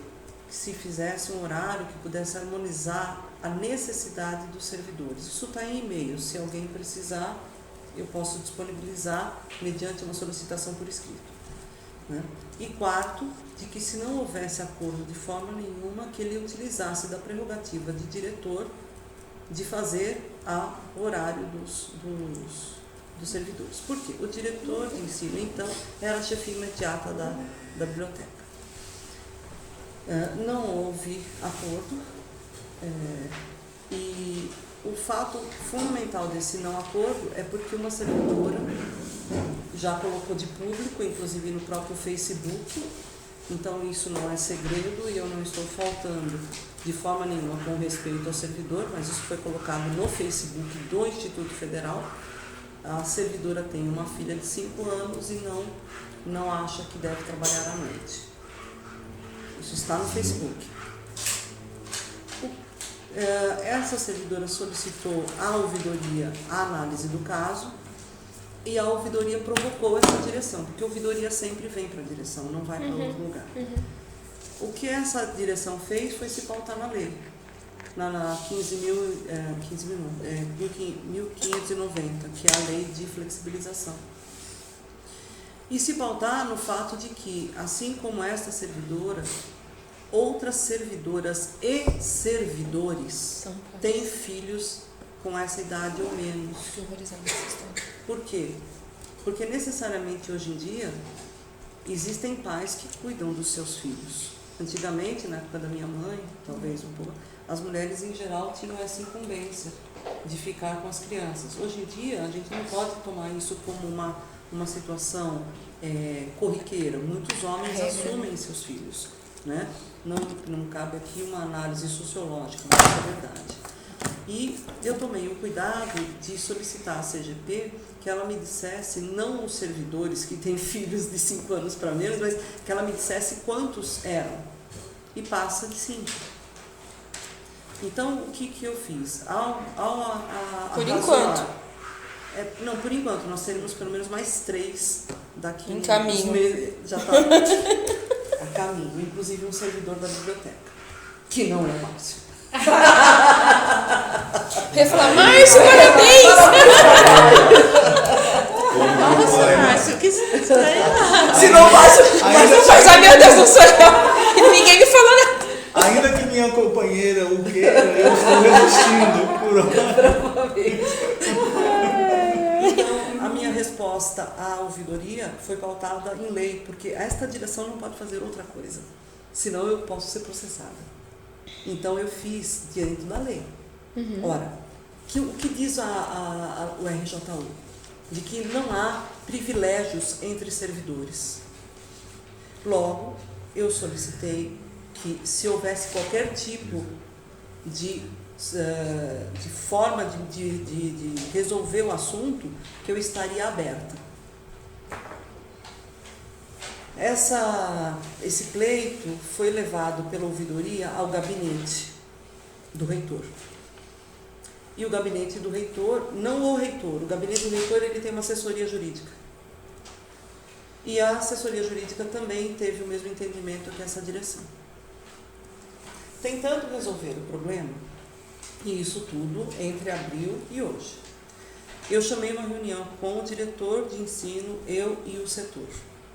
que se fizesse um horário que pudesse harmonizar a necessidade dos servidores. Isso está em e-mail, se alguém precisar, eu posso disponibilizar mediante uma solicitação por escrito. Né? E quarto, de que se não houvesse acordo de forma nenhuma, que ele utilizasse da prerrogativa de diretor de fazer a horário dos servidores. Por quê? O diretor de ensino, então, era a chefia imediata da biblioteca. Não houve acordo, e o fato fundamental desse não acordo é porque uma servidora já colocou de público, inclusive no próprio Facebook, então isso não é segredo e eu não estou faltando de forma nenhuma com respeito ao servidor, mas isso foi colocado no Facebook do Instituto Federal. A servidora tem uma filha de 5 anos e não acha que deve trabalhar à noite. Isso está no Facebook. Essa servidora solicitou à ouvidoria a análise do caso e a ouvidoria provocou essa direção, porque a ouvidoria sempre vem para a direção, não vai para outro lugar. O que essa direção fez foi se pautar na lei, na 15.590, que é a lei de flexibilização. E se pautar no fato de que, assim como esta servidora, outras servidoras e servidores têm filhos com essa idade ou menos. Por quê? Porque necessariamente hoje em dia existem pais que cuidam dos seus filhos. Antigamente, na época da minha mãe, talvez um pouco, as mulheres em geral tinham essa incumbência de ficar com as crianças. Hoje em dia, a gente não pode tomar isso como uma situação corriqueira. Muitos homens assumem seus filhos, né? Não cabe aqui uma análise sociológica, mas é verdade. E eu tomei o cuidado de solicitar à CGP que ela me dissesse, não os servidores que têm filhos de 5 anos para menos, mas que ela me dissesse quantos eram. E passa de 5. Então, o que eu fiz? Por enquanto. Não, por enquanto. Nós teremos pelo menos mais 3 daqui. Em caminho. Já está a caminho. Inclusive um servidor da biblioteca, que não é Márcio. Eu ia falar, Márcio, parabéns! Nossa, Márcio, que estranho. Se não Márcio, Ai, meu Deus, não sou eu. E ninguém me falou nada. Ainda que minha companheira o queira, eu estou resistindo por Então, a minha resposta à ouvidoria foi pautada em lei, porque esta direção não pode fazer outra coisa, senão eu posso ser processada. Então, eu fiz diante da lei. Ora, o que diz o RJU? De que não há privilégios entre servidores. Logo, eu solicitei que, se houvesse qualquer tipo de forma de resolver o assunto, que eu estaria aberta. Esse pleito foi levado pela ouvidoria ao gabinete do reitor. E o gabinete do reitor, não o reitor, o gabinete do reitor ele tem uma assessoria jurídica. E a assessoria jurídica também teve o mesmo entendimento que essa direção. Tentando resolver o problema, e isso tudo entre abril e hoje, eu chamei uma reunião com o diretor de ensino, eu e o setor,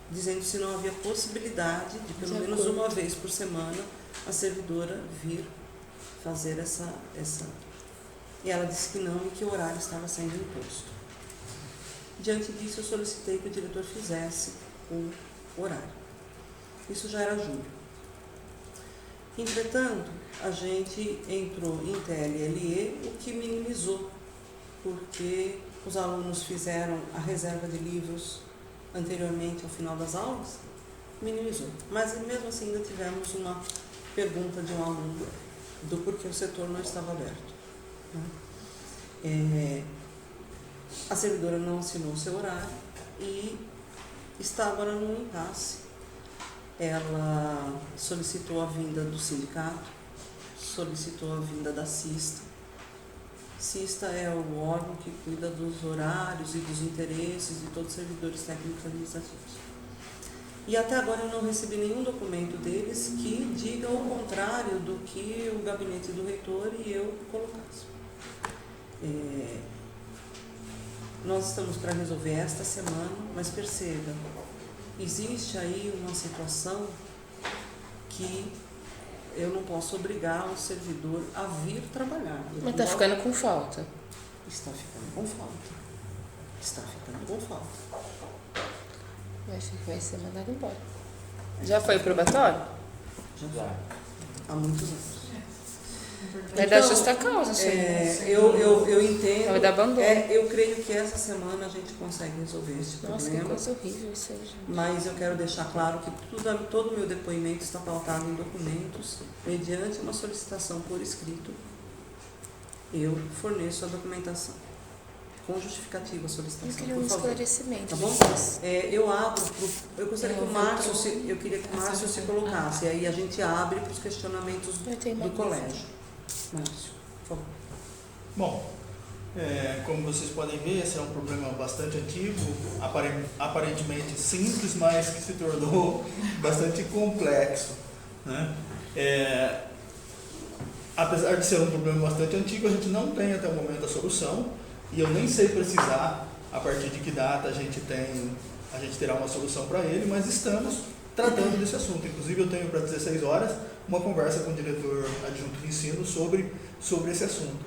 dizendo se não havia possibilidade de, pelo menos uma vez por semana, a servidora vir fazer essa... E ela disse que não e que o horário estava sendo imposto. Diante disso, eu solicitei que o diretor fizesse o horário. Isso já era julho. Entretanto, a gente entrou em TLLE, o que minimizou, porque os alunos fizeram a reserva de livros anteriormente ao final das aulas, minimizou. Mas mesmo assim ainda tivemos uma pergunta de um aluno do porquê o setor não estava aberto. A servidora não assinou o seu horário e está agora num impasse. Ela solicitou a vinda do sindicato, solicitou a vinda da CISTA. CISTA é o órgão que cuida dos horários e dos interesses de todos os servidores técnicos administrativos. E até agora eu não recebi nenhum documento deles que diga o contrário do que o gabinete do reitor e eu colocasse. Nós estamos para resolver esta semana, mas perceba, existe aí uma situação que eu não posso obrigar o servidor a vir trabalhar. Mas está ficando com falta. Está ficando com falta. Está ficando com falta. Vai ser mandado embora. Já foi probatório? Já. Há muitos anos. Vai dar justa causa, senhor. Eu entendo. Vai dar abandono. Eu creio que essa semana a gente consegue resolver esse Nossa, problema. que coisa horrível isso aí, gente. Mas eu quero deixar claro que todo o meu depoimento está pautado em documentos, mediante uma solicitação por escrito. Eu forneço a documentação com justificativa a solicitação. Eu queria um por favor. esclarecimento. Tá bom? Eu abro, eu gostaria que o Márcio, eu queria que o Márcio se colocasse, aí a gente abre para os questionamentos do colégio. Márcio, por favor. Bom, como vocês podem ver, esse é um problema bastante antigo, aparentemente simples, mas que se tornou bastante complexo, né? Apesar de ser um problema bastante antigo, a gente não tem até o momento a solução, e eu nem sei precisar a partir de que data a gente terá uma solução para ele, mas estamos tratando desse assunto. Inclusive eu tenho para 16 horas uma conversa com o diretor adjunto de ensino sobre esse assunto.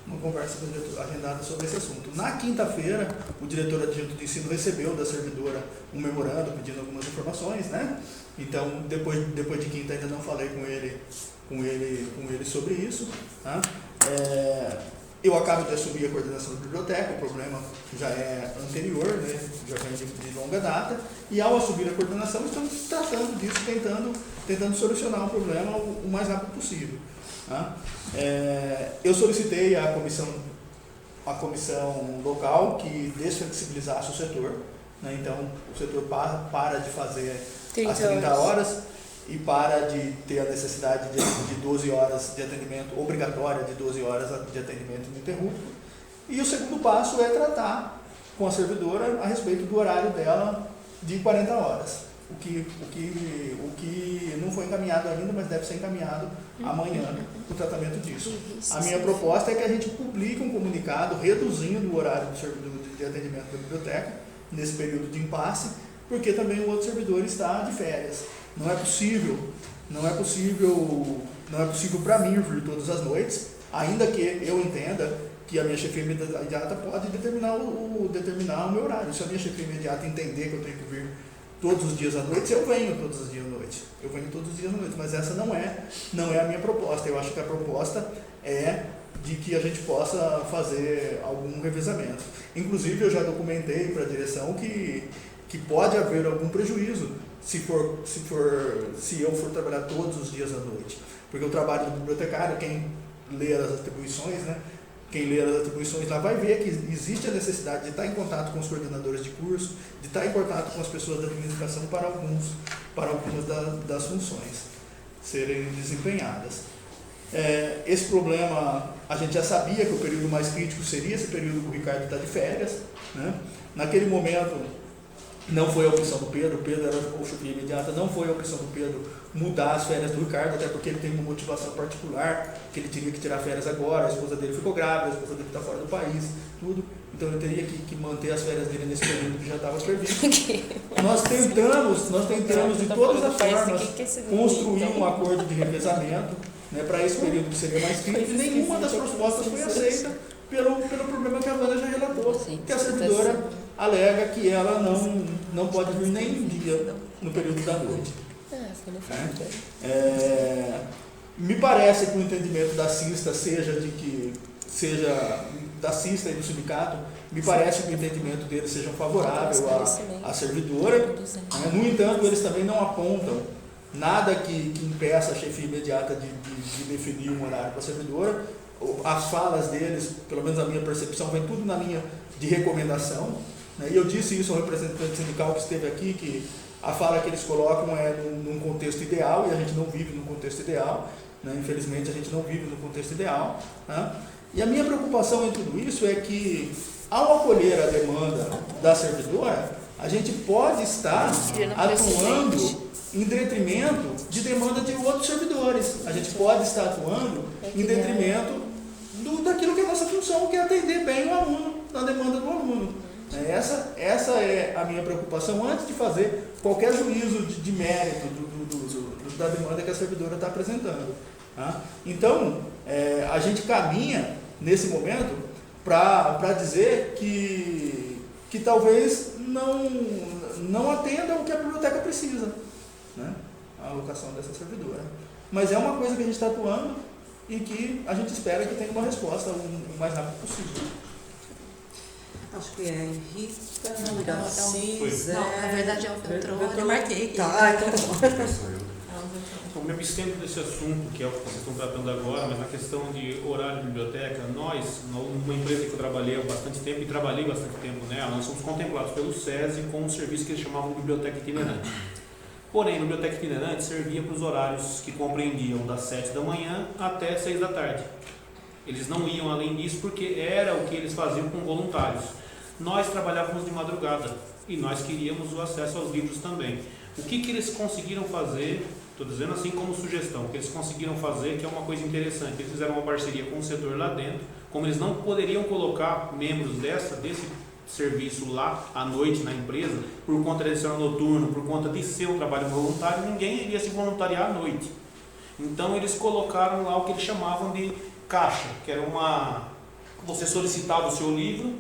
Uma conversa com o diretor, agendada sobre esse assunto. Na quinta-feira, o diretor adjunto de ensino recebeu da servidora um memorando pedindo algumas informações, né? Então, depois de quinta ainda não falei com ele sobre isso, tá? Eu acabo de assumir a coordenação da biblioteca, o problema já é anterior, né? Já vem de longa data, e ao assumir a coordenação estamos tratando disso, tentando solucionar o problema o mais rápido possível. Tá? Eu solicitei à comissão local que desflexibilizasse o setor, né? Então o setor para de fazer as 30 horas e para de ter a necessidade de 12 horas de atendimento, obrigatória de 12 horas de atendimento ininterrupto. E o segundo passo é tratar com a servidora a respeito do horário dela de 40 horas, o que não foi encaminhado ainda, mas deve ser encaminhado amanhã, o tratamento disso. A minha proposta é que a gente publique um comunicado reduzindo o horário de atendimento da biblioteca nesse período de impasse, porque também o outro servidor está de férias. Não é possível para mim vir todas as noites, ainda que eu entenda que a minha chefia imediata pode determinar o meu horário. Se a minha chefia imediata entender que eu tenho que vir todos os dias à noite, eu venho todos os dias à noite. Mas essa não é a minha proposta. Eu acho que a proposta é de que a gente possa fazer algum revezamento. Inclusive, eu já documentei para a direção que pode haver algum prejuízo se eu for trabalhar todos os dias à noite. Porque o trabalho do bibliotecário, quem lê as atribuições, né? Quem lê as atribuições lá vai ver que existe a necessidade de estar em contato com os coordenadores de curso, de estar em contato com as pessoas da administração para algumas das funções serem desempenhadas. Esse problema, a gente já sabia que o período mais crítico seria esse período que o Ricardo está de férias, né? Naquele momento, não foi a opção do Pedro, o Pedro era o chefia imediata, não foi a opção do Pedro mudar as férias do Ricardo, até porque ele tem uma motivação particular, que ele teria que tirar férias agora, a esposa dele ficou grávida, a esposa dele está fora do país, tudo, então ele teria que manter as férias dele nesse período que já estava previsto. Nós tentamos de todas as formas construir um acordo de revezamento, né, para esse período que seria mais crítico, e nenhuma das propostas foi aceita pelo problema que a Wanda já relatou, que a servidora alega que ela não pode vir nem um dia no período da noite. Me parece que o entendimento da CISTA seja da CISTA e do sindicato, me parece que o entendimento deles seja favorável à servidora. No entanto, eles também não apontam nada que impeça a chefia imediata de definir um horário para a servidora. As falas deles, pelo menos a minha percepção, vem tudo na linha de recomendação. E eu disse isso ao representante sindical que esteve aqui, que a fala que eles colocam é num contexto ideal, e a gente não vive num contexto ideal, né? Infelizmente a gente não vive num contexto ideal, né? E a minha preocupação em tudo isso é que, ao acolher a demanda da servidora, a gente pode estar atuando em detrimento de demanda de outros servidores. A gente pode estar atuando em detrimento daquilo que é a nossa função, que é atender bem o aluno, na demanda do aluno. Essa é a minha preocupação antes de fazer qualquer juízo de mérito da demanda que a servidora está apresentando. Tá? Então, a gente caminha, nesse momento, para dizer que talvez não atenda o que a biblioteca precisa, né? A alocação dessa servidora. Mas é uma coisa que a gente está atuando e que a gente espera que tenha uma resposta o mais rápido possível. Acho que é Rita, Iraci, Zé. Não, na verdade é o Beltrone. Eu marquei aqui. Tá, então Sou eu. Eu me abstendo desse assunto, que é o que vocês estão tratando agora, mas na questão de horário de biblioteca, nós, numa empresa que eu trabalhei há bastante tempo, e trabalhei bastante tempo nela, nós somos contemplados pelo SESI com um serviço que eles chamavam de biblioteca itinerante. Porém, a biblioteca itinerante servia para os horários que compreendiam das 7 da manhã até 6 da tarde. Eles não iam além disso porque era o que eles faziam com voluntários. Nós trabalhávamos de madrugada e nós queríamos o acesso aos livros também. O que eles conseguiram fazer, estou dizendo assim como sugestão, o que eles conseguiram fazer, que é uma coisa interessante, eles fizeram uma parceria com o setor lá dentro, como eles não poderiam colocar membros desse serviço lá à noite na empresa, por conta de ser noturno, por conta de ser um trabalho voluntário, ninguém iria se voluntariar à noite. Então eles colocaram lá o que eles chamavam de caixa, que era você solicitava o seu livro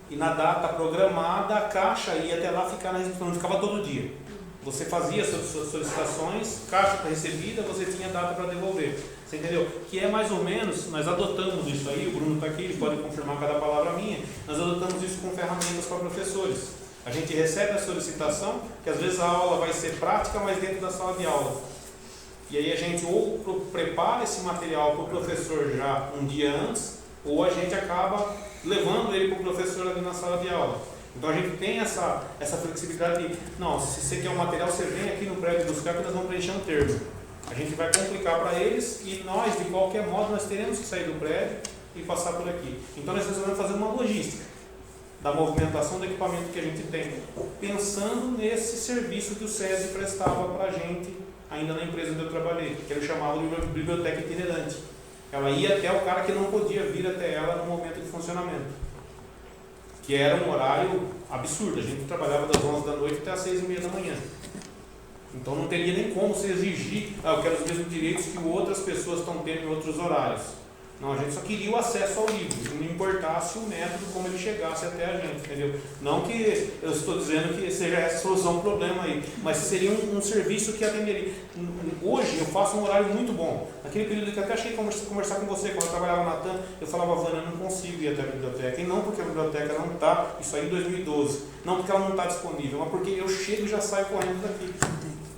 e na data programada a caixa ia até lá ficar na recepção, ficava todo dia. Você fazia suas solicitações, caixa para recebida, você tinha data para devolver. Você entendeu? Que é mais ou menos, nós adotamos isso aí, o Bruno está aqui, ele pode confirmar cada palavra minha, nós adotamos isso com ferramentas para professores. A gente recebe a solicitação, que às vezes a aula vai ser prática, mas dentro da sala de aula. E aí a gente ou prepara esse material para o professor já um dia antes, ou a gente acaba levando ele para o professor ali na sala de aula. Então a gente tem essa flexibilidade de, não, se você quer um material, você vem aqui no prédio buscar que nós vamos preencher um termo. A gente vai complicar para eles e nós, de qualquer modo, nós teremos que sair do prédio e passar por aqui. Então nós resolvemos fazer uma logística da movimentação do equipamento que a gente tem, pensando nesse serviço que o SESI prestava para a gente, ainda na empresa onde eu trabalhei, que ele chamava de biblioteca itinerante. Ela ia até o cara que não podia vir até ela no momento de funcionamento, que era um horário absurdo. A gente trabalhava das 11 da noite até as 6h30 da manhã. Então não teria nem como se exigir, eu quero os mesmos direitos que outras pessoas estão tendo em outros horários. Não, a gente só queria o acesso ao livro, não importasse o método como ele chegasse até a gente, entendeu? Não que eu estou dizendo que seja essa a solução do problema aí, mas seria um serviço que atenderia. Hoje eu faço um horário muito bom. Naquele período que eu até achei conversar com você, quando eu trabalhava na TAM, eu falava, Vânia, eu não consigo ir até a biblioteca. E não porque a biblioteca não está, isso aí em 2012, não porque ela não está disponível, mas porque eu chego e já saio correndo daqui.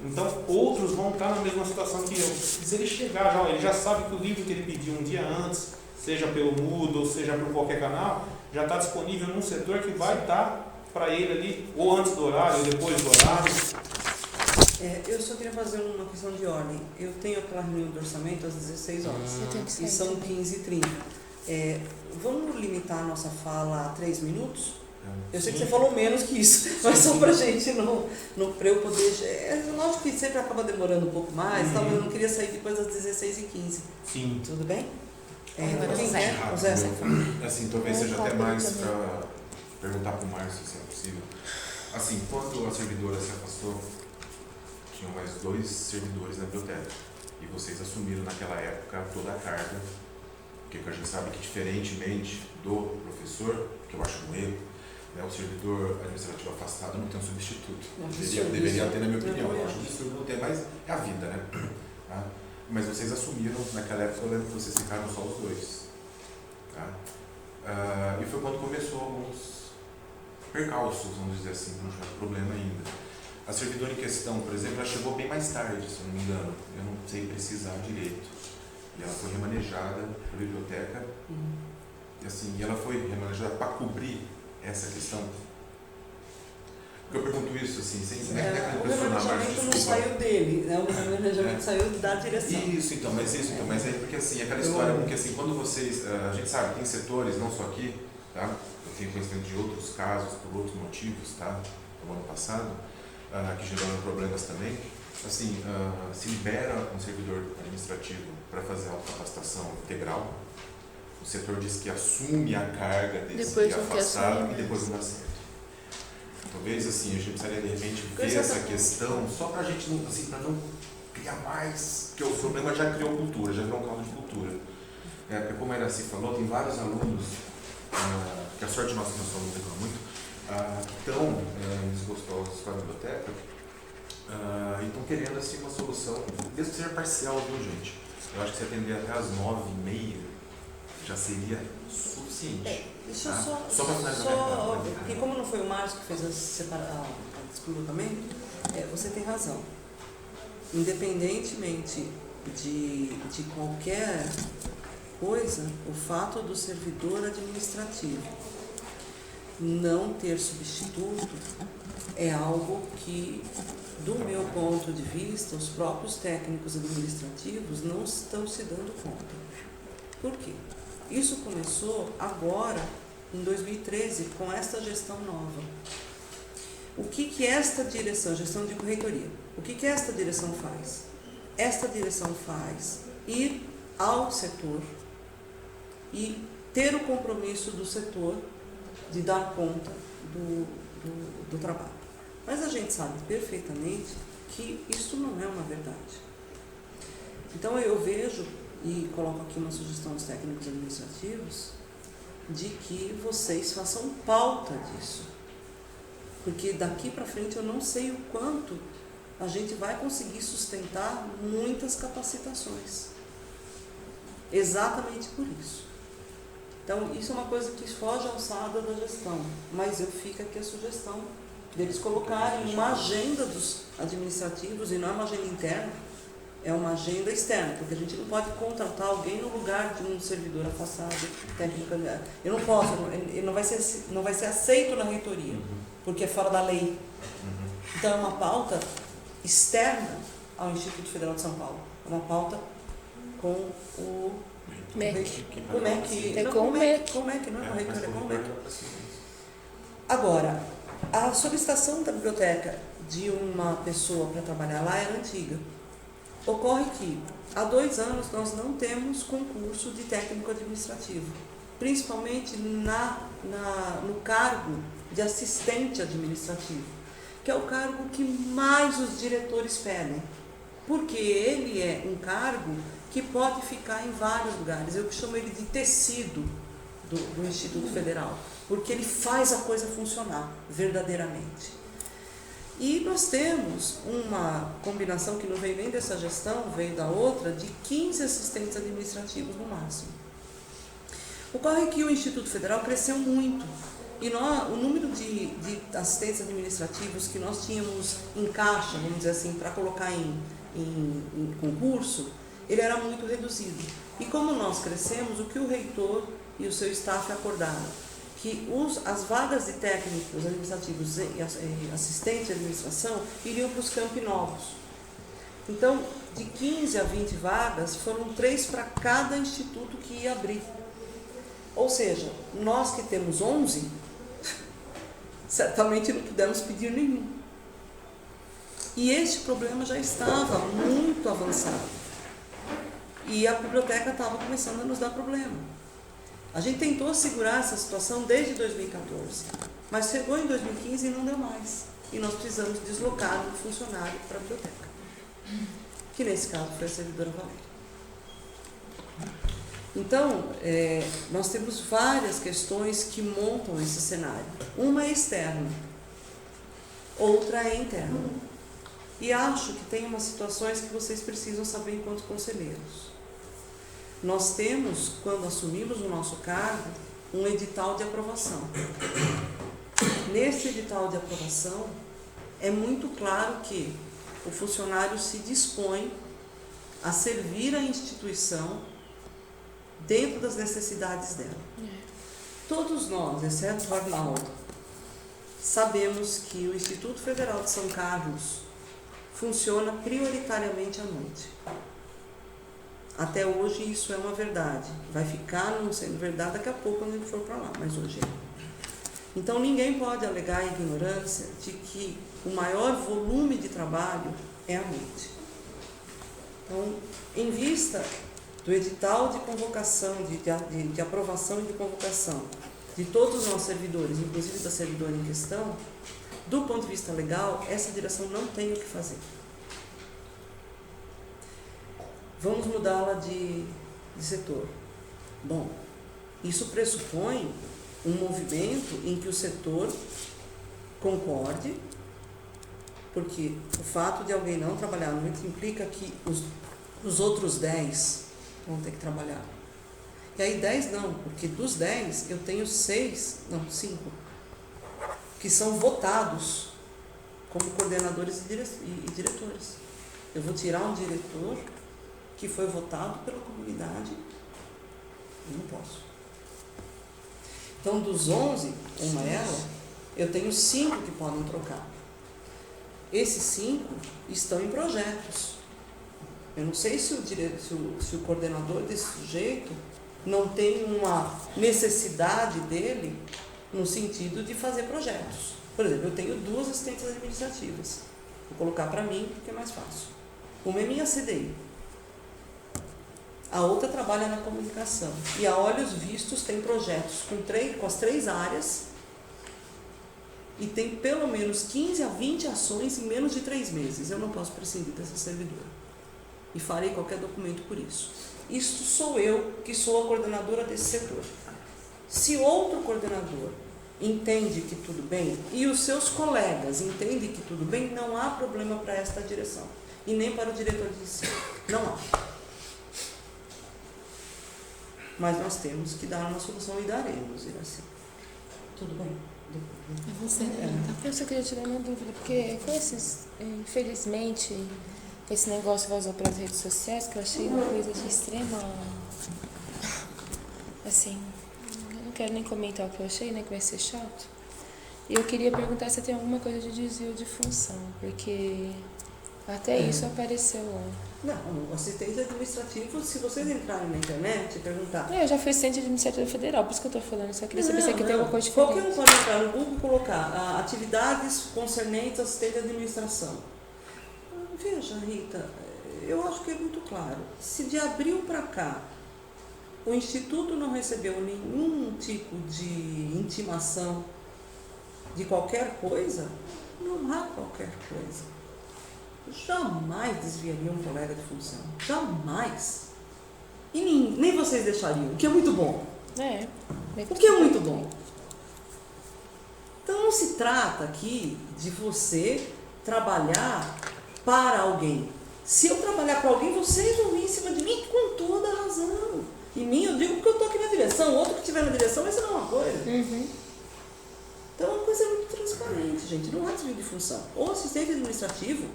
Então, outros vão estar na mesma situação que eu. Se ele chegar, ele já sabe que o livro que ele pediu um dia antes, seja pelo Moodle, ou seja por qualquer canal, já está disponível num setor que vai estar para ele ali, ou antes do horário, ou depois do horário. Eu só queria fazer uma questão de ordem. Eu tenho aquela reunião de orçamento às 16 horas, e são 15h30. Vamos limitar a nossa fala a 3 minutos? Eu sei que você falou menos que isso, mas só para a gente para eu poder. Lógico que sempre acaba demorando um pouco mais, mas eu não queria sair depois das 16h15. Sim. Tudo bem? Quem quer? O Zé. Assim, talvez seja até mais para perguntar para o Márcio se é possível. Assim, quando a servidora se afastou, tinham mais 2 servidores na biblioteca. E vocês assumiram naquela época toda a carga, porque a gente sabe que diferentemente do professor, que eu acho um erro, o servidor administrativo afastado não tem um substituto. Deveria ter, na minha opinião. Eu acho que isso não tem mais. É a vida, né? Tá? Mas vocês assumiram, naquela época, eu lembro que vocês ficaram só os 2. Tá? E foi quando começou alguns percalços, vamos dizer assim, não tinha problema ainda. A servidora em questão, por exemplo, ela chegou bem mais tarde, se eu não me engano. Eu não sei precisar direito. E ela foi remanejada para a biblioteca. E assim, ela foi remanejada para cobrir essa questão. Porque eu pergunto isso assim, sem o remanejamento não saiu dele, né? O remanejamento saiu da direção. Mas é porque assim, aquela história, porque assim, quando vocês, a gente sabe, tem setores, não só aqui, tá? Eu tenho conhecimento de outros casos, por outros motivos, tá? no ano passado, que geraram problemas também. Assim, se libera um servidor administrativo para fazer a capacitação integral, o setor diz que assume a carga desse afastado e depois não dá certo. Talvez assim, a gente precisaria de repente ver essa questão só para a gente não, assim, para não criar mais, porque o problema já criou cultura, já virou um caldo de cultura. Porque como a Iracy falou, tem vários alunos, que a sorte nossa que nós falamos muito, que estão desgostosos com a biblioteca e estão querendo assim, uma solução, mesmo que seja parcial, viu gente? Eu acho que se atender até às 9h30 já seria suficiente. Deixa eu só para finalizar. Porque como não foi o Márcio que fez a desgrupamento, você tem razão. Independentemente de qualquer coisa, o fato do servidor administrativo não ter substituto é algo que, do meu ponto de vista, os próprios técnicos administrativos não estão se dando conta. Por quê? Isso começou agora, em 2013, com esta gestão nova. O que esta direção, gestão de reitoria, o que esta direção faz? Esta direção faz ir ao setor e ter o compromisso do setor de dar conta do trabalho. Mas a gente sabe perfeitamente que isso não é uma verdade. Então eu vejo, e coloco aqui uma sugestão aos técnicos administrativos, de que vocês façam pauta disso. Porque daqui para frente eu não sei o quanto a gente vai conseguir sustentar muitas capacitações. Exatamente por isso. Então, isso é uma coisa que foge à alçada da gestão, mas eu fico aqui a sugestão deles colocarem uma agenda dos administrativos, e não é uma agenda interna, é uma agenda externa, porque a gente não pode contratar alguém no lugar de um servidor afastado, técnico. Eu não posso, ele não vai ser aceito na reitoria, porque é fora da lei. Então, é uma pauta externa ao Instituto Federal de São Paulo, é uma pauta com o MEC. Como é que não é com a reitoria, é com o MEC. Agora, a solicitação da biblioteca de uma pessoa para trabalhar lá era antiga. Ocorre que há 2 anos nós não temos concurso de técnico administrativo, principalmente no cargo de assistente administrativo, que é o cargo que mais os diretores pedem, porque ele é um cargo que pode ficar em vários lugares. Eu chamo ele de tecido do Instituto Federal, porque ele faz a coisa funcionar verdadeiramente. E nós temos uma combinação que não veio nem dessa gestão, veio da outra, de 15 assistentes administrativos no máximo. Ocorre que o Instituto Federal cresceu muito, e o número de assistentes administrativos que nós tínhamos em caixa, vamos dizer assim, para colocar em concurso, ele era muito reduzido. E como nós crescemos, o que o reitor e o seu staff acordaram? Que as vagas de técnicos administrativos e assistentes de administração iriam para os campi novos. Então, de 15 a 20 vagas, foram 3 para cada instituto que ia abrir. Ou seja, nós que temos 11, certamente não pudemos pedir nenhum. E este problema já estava muito avançado. E a biblioteca estava começando a nos dar problema. A gente tentou segurar essa situação desde 2014, mas chegou em 2015 e não deu mais. E nós precisamos deslocar um funcionário para a biblioteca, que nesse caso foi a servidora Valéria. Então, nós temos várias questões que montam esse cenário. Uma é externa, outra é interna. E acho que tem umas situações que vocês precisam saber enquanto conselheiros. Nós temos, quando assumimos o nosso cargo, um edital de aprovação. Nesse edital de aprovação, é muito claro que o funcionário se dispõe a servir a instituição dentro das necessidades dela. Todos nós, exceto o Arnaldo, sabemos que o Instituto Federal de São Carlos funciona prioritariamente à noite. Até hoje isso é uma verdade. Vai ficar não sendo verdade daqui a pouco quando a gente for para lá, mas hoje é. Então, ninguém pode alegar a ignorância de que o maior volume de trabalho é a noite. Então, em vista do edital de convocação, de aprovação e de convocação de todos os nossos servidores, inclusive da servidora em questão, do ponto de vista legal, essa direção não tem o que fazer. Vamos mudá-la de setor. Bom, isso pressupõe um movimento em que o setor concorde, porque o fato de alguém não trabalhar à noite implica que os outros 10 vão ter que trabalhar. E aí 10 não, porque dos 10 eu tenho 5, que são votados como coordenadores e diretores. Eu vou tirar um diretor que foi votado pela comunidade, eu não posso. Então, dos 11, uma ela, eu tenho 5 que podem trocar. Esses 5 estão em projetos. Eu não sei se o coordenador desse sujeito não tem uma necessidade dele no sentido de fazer projetos. Por exemplo, eu tenho 2 assistentes administrativas. Vou colocar para mim, porque é mais fácil. Uma é minha CDI. A outra trabalha na comunicação. E a Olhos Vistos tem projetos com as 3 áreas e tem pelo menos 15 a 20 ações em menos de 3 meses. Eu não posso prescindir dessa servidora. E farei qualquer documento por isso. Isto sou eu, que sou a coordenadora desse setor. Se outro coordenador entende que tudo bem, e os seus colegas entendem que tudo bem, não há problema para esta direção. E nem para o diretor de ensino. Não há. Mas nós temos que dar uma solução e daremos, assim. Tudo bem? É você, né? Eu só queria tirar uma dúvida, porque com esses, infelizmente, esse negócio vazou para as redes sociais, que eu achei uma coisa de extrema, assim, eu não quero nem comentar o que eu achei, né, que vai ser chato. E eu queria perguntar se tem alguma coisa de desvio de função, porque até isso apareceu lá. Não, o assistente administrativo, se vocês entrarem na internet e perguntar... Eu já fui assistente administrativa federal, por isso que eu estou falando, só queria saber se aqui tem alguma coisa diferente. Qualquer um pode entrar no Google e colocar atividades concernentes ao assistente de administração. Veja, Rita, eu acho que é muito claro. Se de abril para cá o Instituto não recebeu nenhum tipo de intimação de qualquer coisa, não há qualquer coisa. Jamais desviaria um colega de função. Jamais. E nem vocês deixariam, o que é muito bom. O que é muito bom. Então não se trata aqui de você trabalhar para alguém. Se eu trabalhar para alguém, vocês vão vir em cima de mim com toda a razão. E mim eu digo porque eu estou aqui na direção, o outro que estiver na direção vai ser a mesma coisa. Então a coisa é muito transparente, gente. Não há desvio de função. O assistente administrativo,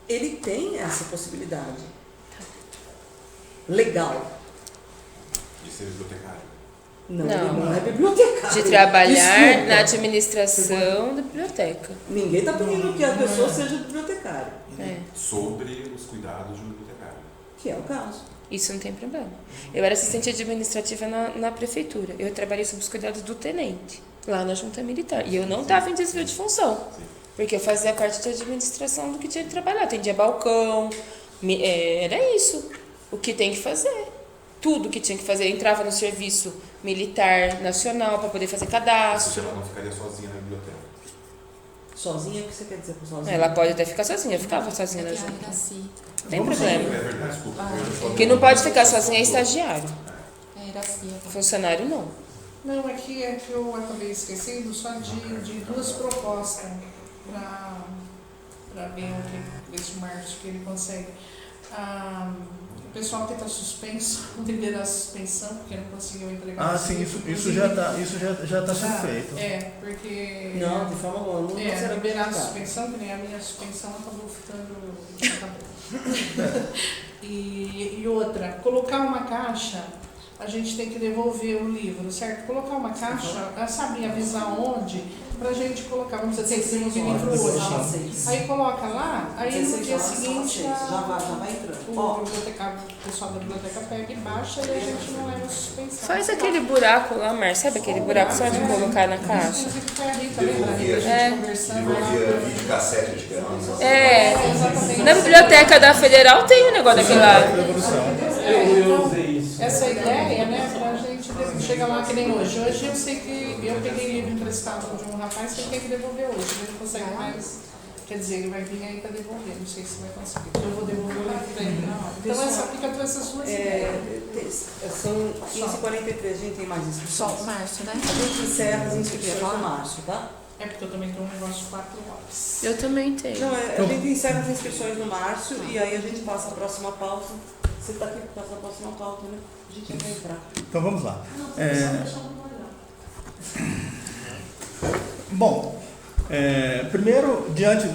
ele tem essa possibilidade legal. De ser bibliotecário. Não é bibliotecário. De trabalhar na administração da biblioteca. Ninguém está pedindo que a pessoa seja bibliotecária. Sobre os cuidados de um bibliotecário. Que é o caso. Isso não tem problema. Eu era assistente administrativa na prefeitura. Eu trabalhei sob os cuidados do tenente, lá na junta militar. E eu não estava em desvio de função. Porque eu fazia parte de administração do que tinha que trabalhar. Atendia balcão, era isso. O que tem que fazer. Tudo que tinha que fazer. Eu entrava no serviço militar nacional para poder fazer cadastro. Ela não ficaria sozinha na biblioteca. Sozinha? O que você quer dizer com sozinha? Ela pode até ficar sozinha. Eu ficava sozinha na junta. Não tem problema. É verdade, desculpa. Quem não pode ficar sozinha é estagiário. Iracia. Funcionário não. Não, é que eu acabei esquecendo só de 2 propostas para ver o que esse Márcio que ele consegue. O pessoal que está suspenso, liberar a suspensão, porque não conseguiu entregar. Sim, isso já está sendo feito. Porque... Não, de forma alguma. Liberar a suspensão, que nem a minha suspensão acabou ficando... E outra, colocar uma caixa, a gente tem que devolver o livro, certo? Colocar uma caixa, sabe, avisar onde, pra gente colocar, vamos dizer assim, um milímetro hoje. Aí coloca lá, aí no dia seguinte já vai entrando. o bibliotecário, o pessoal da biblioteca pega e baixa e a gente não leva suspensão. Faz aquele buraco lá, Márcia, sabe aquele buraco só de colocar na caixa? Inclusive foi a Rita, lembra? A gente conversando lá. Devolvia videocassete de criança. Exatamente. Na biblioteca da Federal tem um negócio daquele lá. Eu usei isso. Essa ideia, né, pra gente chega lá que nem hoje. Hoje eu sei que eu peguei livro emprestado de um rapaz que ele tem que devolver hoje. Ele não consegue mais, quer dizer, ele vai vir aí para devolver. Não sei se vai conseguir. Eu vou devolver o livro para ele na hora. Então essa fica com essas duas ideias. São 15h43, a gente tem mais inscrições. Só março, né? A gente encerra as inscrições em março, tá? É porque eu também tenho um negócio de 4 horas. Eu também tenho. Não, a gente encerra as inscrições no março e aí a gente passa a próxima pauta. Você está aqui para a próxima pauta, né? A gente vai entrar. Então vamos lá. Bom, primeiro,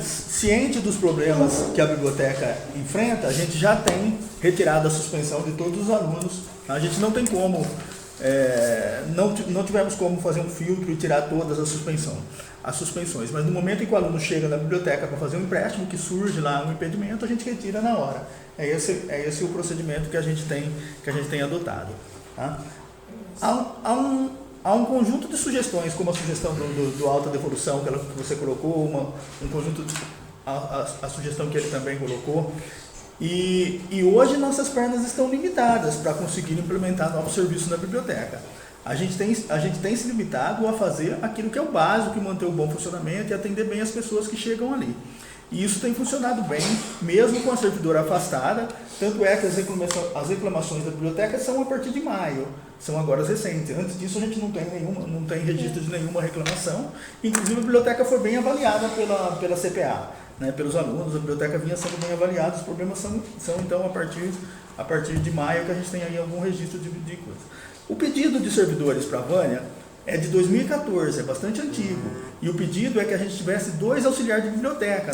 ciente dos problemas que a biblioteca enfrenta, a gente já tem retirado a suspensão de todos os alunos. A gente não tem como, não tivemos como fazer um filtro e tirar todas as suspensões, mas no momento em que o aluno chega na biblioteca para fazer um empréstimo, que surge lá um impedimento, a gente retira na hora. É esse o procedimento que a gente tem adotado. Tá? Há um conjunto de sugestões, como a sugestão do alta devolução que você colocou, um conjunto a sugestão que ele também colocou. E hoje nossas pernas estão limitadas para conseguir implementar novos serviços na biblioteca. A gente tem se limitado a fazer aquilo que é o básico, manter o bom funcionamento e atender bem as pessoas que chegam ali. E isso tem funcionado bem, mesmo com a servidora afastada, tanto é que as reclamações da biblioteca são a partir de maio, são agora recentes. Antes disso a gente não tem registro de nenhuma reclamação, inclusive a biblioteca foi bem avaliada pela CPA, né, pelos alunos, a biblioteca vinha sendo bem avaliada, os problemas são então a partir de maio que a gente tem aí algum registro de coisa. O pedido de servidores para a Vânia é de 2014, é bastante antigo. E o pedido é que a gente tivesse 2 auxiliares de biblioteca,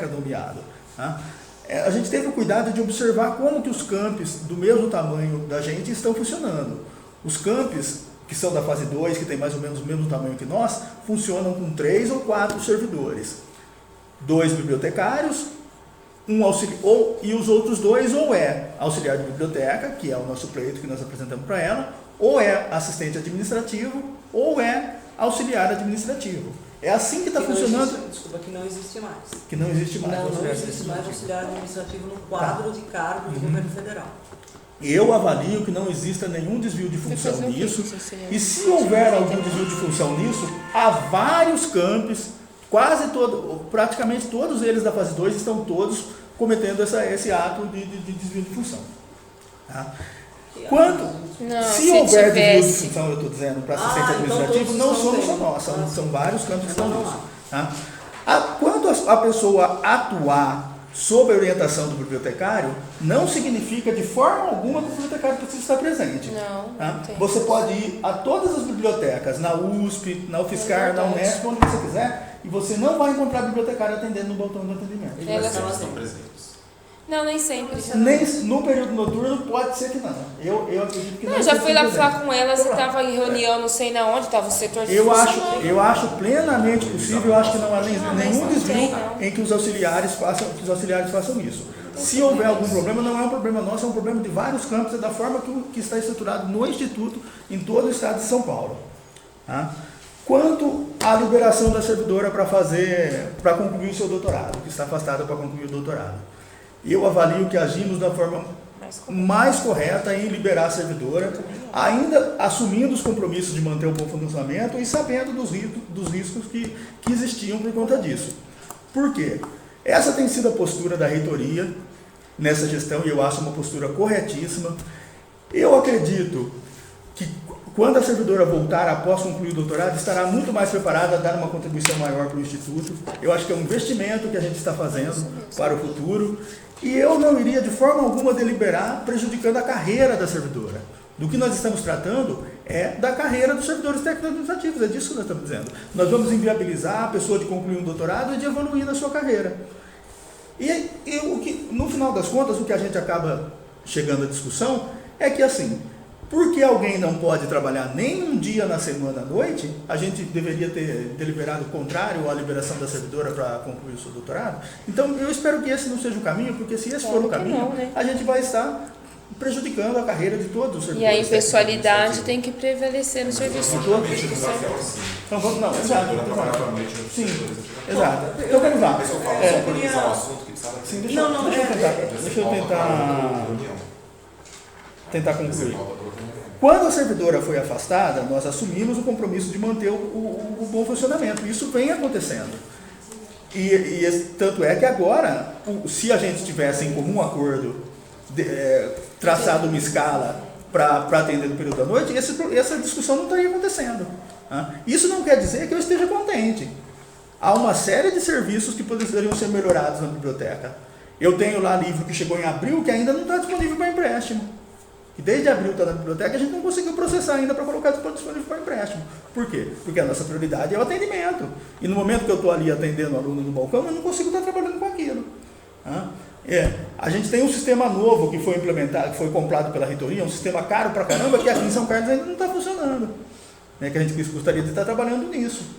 nomeado. Tá? A gente teve o cuidado de observar como que os campos do mesmo tamanho da gente estão funcionando. Os campos que são da fase 2, que tem mais ou menos o mesmo tamanho que nós, funcionam com 3 ou 4 servidores. 2 bibliotecários, e os outros 2 ou é auxiliar de biblioteca, que é o nosso pleito que nós apresentamos para ela, ou é assistente administrativo, ou é auxiliar administrativo. É assim que está funcionando. Desculpa, que não existe mais. Que não existe mais. Não existe mais auxiliar administrativo no quadro de cargo do governo federal. Eu avalio que não exista nenhum desvio de função nisso. E se houver algum desvio de função nisso, há vários campos, praticamente todos eles da fase 2 estão todos cometendo esse ato de desvio de função. Tá? Se houver desvio de função, eu estou dizendo, para assistente administrativo, não somos só nós, são vários campos que estão nisso. Tá? Quando a pessoa atuar sob a orientação do bibliotecário, não significa de forma alguma que o bibliotecário precisa estar presente. Não, tá? não tem. Você pode ir a todas as bibliotecas, na USP, na UFSCar, na Unesp, onde você quiser, e você não vai encontrar bibliotecário atendendo no botão de atendimento. Elas estão presentes. Não, nem sempre. Nem no período noturno pode ser que não. Eu acredito que não. Eu já fui lá falar com elas e estava em reunião, não sei na onde, estava o setor de eu acho plenamente possível, eu acho que não há nenhum desvio em que os auxiliares façam isso. Se houver algum problema, não é um problema nosso, é um problema de vários campos, é da forma que está estruturado no Instituto, em todo o estado de São Paulo. Tá? Quanto à liberação da servidora para concluir o seu doutorado, que está afastada para concluir o doutorado, eu avalio que agimos da forma mais correta em liberar a servidora, ainda assumindo os compromissos de manter o bom funcionamento e sabendo dos riscos que existiam por conta disso. Por quê? Essa tem sido a postura da reitoria nessa gestão e eu acho uma postura corretíssima. Eu acredito que quando a servidora voltar após concluir o doutorado, estará muito mais preparada a dar uma contribuição maior para o Instituto. Eu acho que é um investimento que a gente está fazendo para o futuro. E eu não iria de forma alguma deliberar prejudicando a carreira da servidora. Do que nós estamos tratando é da carreira dos servidores técnico-administrativos, é disso que nós estamos dizendo. Nós vamos inviabilizar a pessoa de concluir um doutorado e de evoluir na sua carreira. No final das contas, o que a gente acaba chegando à discussão é que, assim, Porque alguém não pode trabalhar nem um dia na semana à noite, a gente deveria ter deliberado o contrário à liberação da servidora para concluir o seu doutorado. Então, eu espero que esse não seja o caminho, porque se esse for o caminho, não, né? a gente vai estar prejudicando a carreira de todos os servidores. E a impessoalidade tem que prevalecer no serviço público. Então, vamos, não, exato. Sim, exato. Então Então, vamos lá. Mas eu falo só organizar o assunto que precisava... Sim, deixa eu tentar concluir. Quando a servidora foi afastada, nós assumimos o compromisso de manter o bom funcionamento. Isso vem acontecendo. E tanto é que agora, se a gente tivesse em comum acordo traçado uma escala para atender no período da noite, essa discussão não estaria acontecendo. Isso não quer dizer que eu esteja contente. Há uma série de serviços que poderiam ser melhorados na biblioteca. Eu tenho lá livro que chegou em abril que ainda não está disponível para empréstimo. E desde abril está na biblioteca, a gente não conseguiu processar ainda para colocar disponível para empréstimo. Por quê? Porque a nossa prioridade é o atendimento. E no momento que eu estou ali atendendo o aluno no balcão, eu não consigo estar trabalhando com aquilo. A gente tem um sistema novo que foi implementado, que foi comprado pela reitoria, um sistema caro pra caramba, que aqui em São Carlos ainda não está funcionando. Que a gente gostaria de estar trabalhando nisso.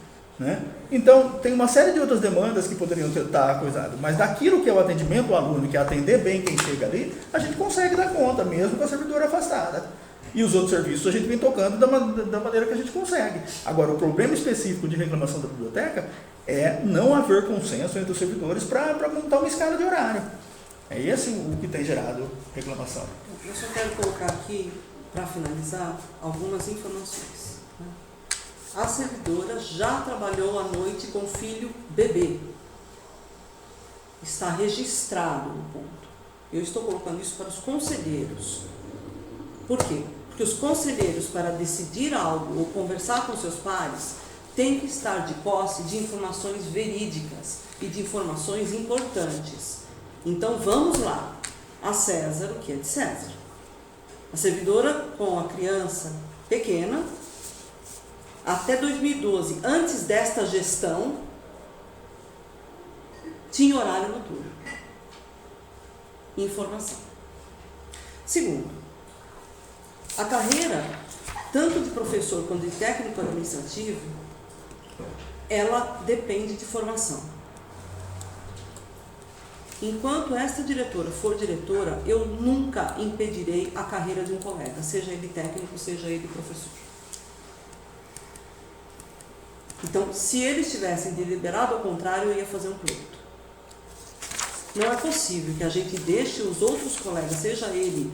Então, tem uma série de outras demandas que poderiam estar coisadas, mas daquilo que é o atendimento ao aluno, que é atender bem quem chega ali, a gente consegue dar conta, mesmo com a servidora afastada. E os outros serviços a gente vem tocando da maneira que a gente consegue. Agora, o problema específico de reclamação da biblioteca é não haver consenso entre os servidores para montar uma escala de horário. É esse o que tem gerado reclamação. Eu só quero colocar aqui, para finalizar, algumas informações. A servidora já trabalhou à noite com filho bebê. Está registrado no ponto. Eu estou colocando isso para os conselheiros. Por quê? Porque os conselheiros, para decidir algo ou conversar com seus pares, têm que estar de posse de informações verídicas e de informações importantes. Então, vamos lá. A César, o que é de César? A servidora com a criança pequena, até 2012, antes desta gestão, tinha horário noturno. Informação. Segundo, a carreira, tanto de professor quanto de técnico administrativo, ela depende de formação. Enquanto esta diretora for diretora, eu nunca impedirei a carreira de um colega, seja ele técnico, seja ele professor. Então, se eles tivessem deliberado ao contrário, eu ia fazer um pleito. Não é possível que a gente deixe os outros colegas, seja ele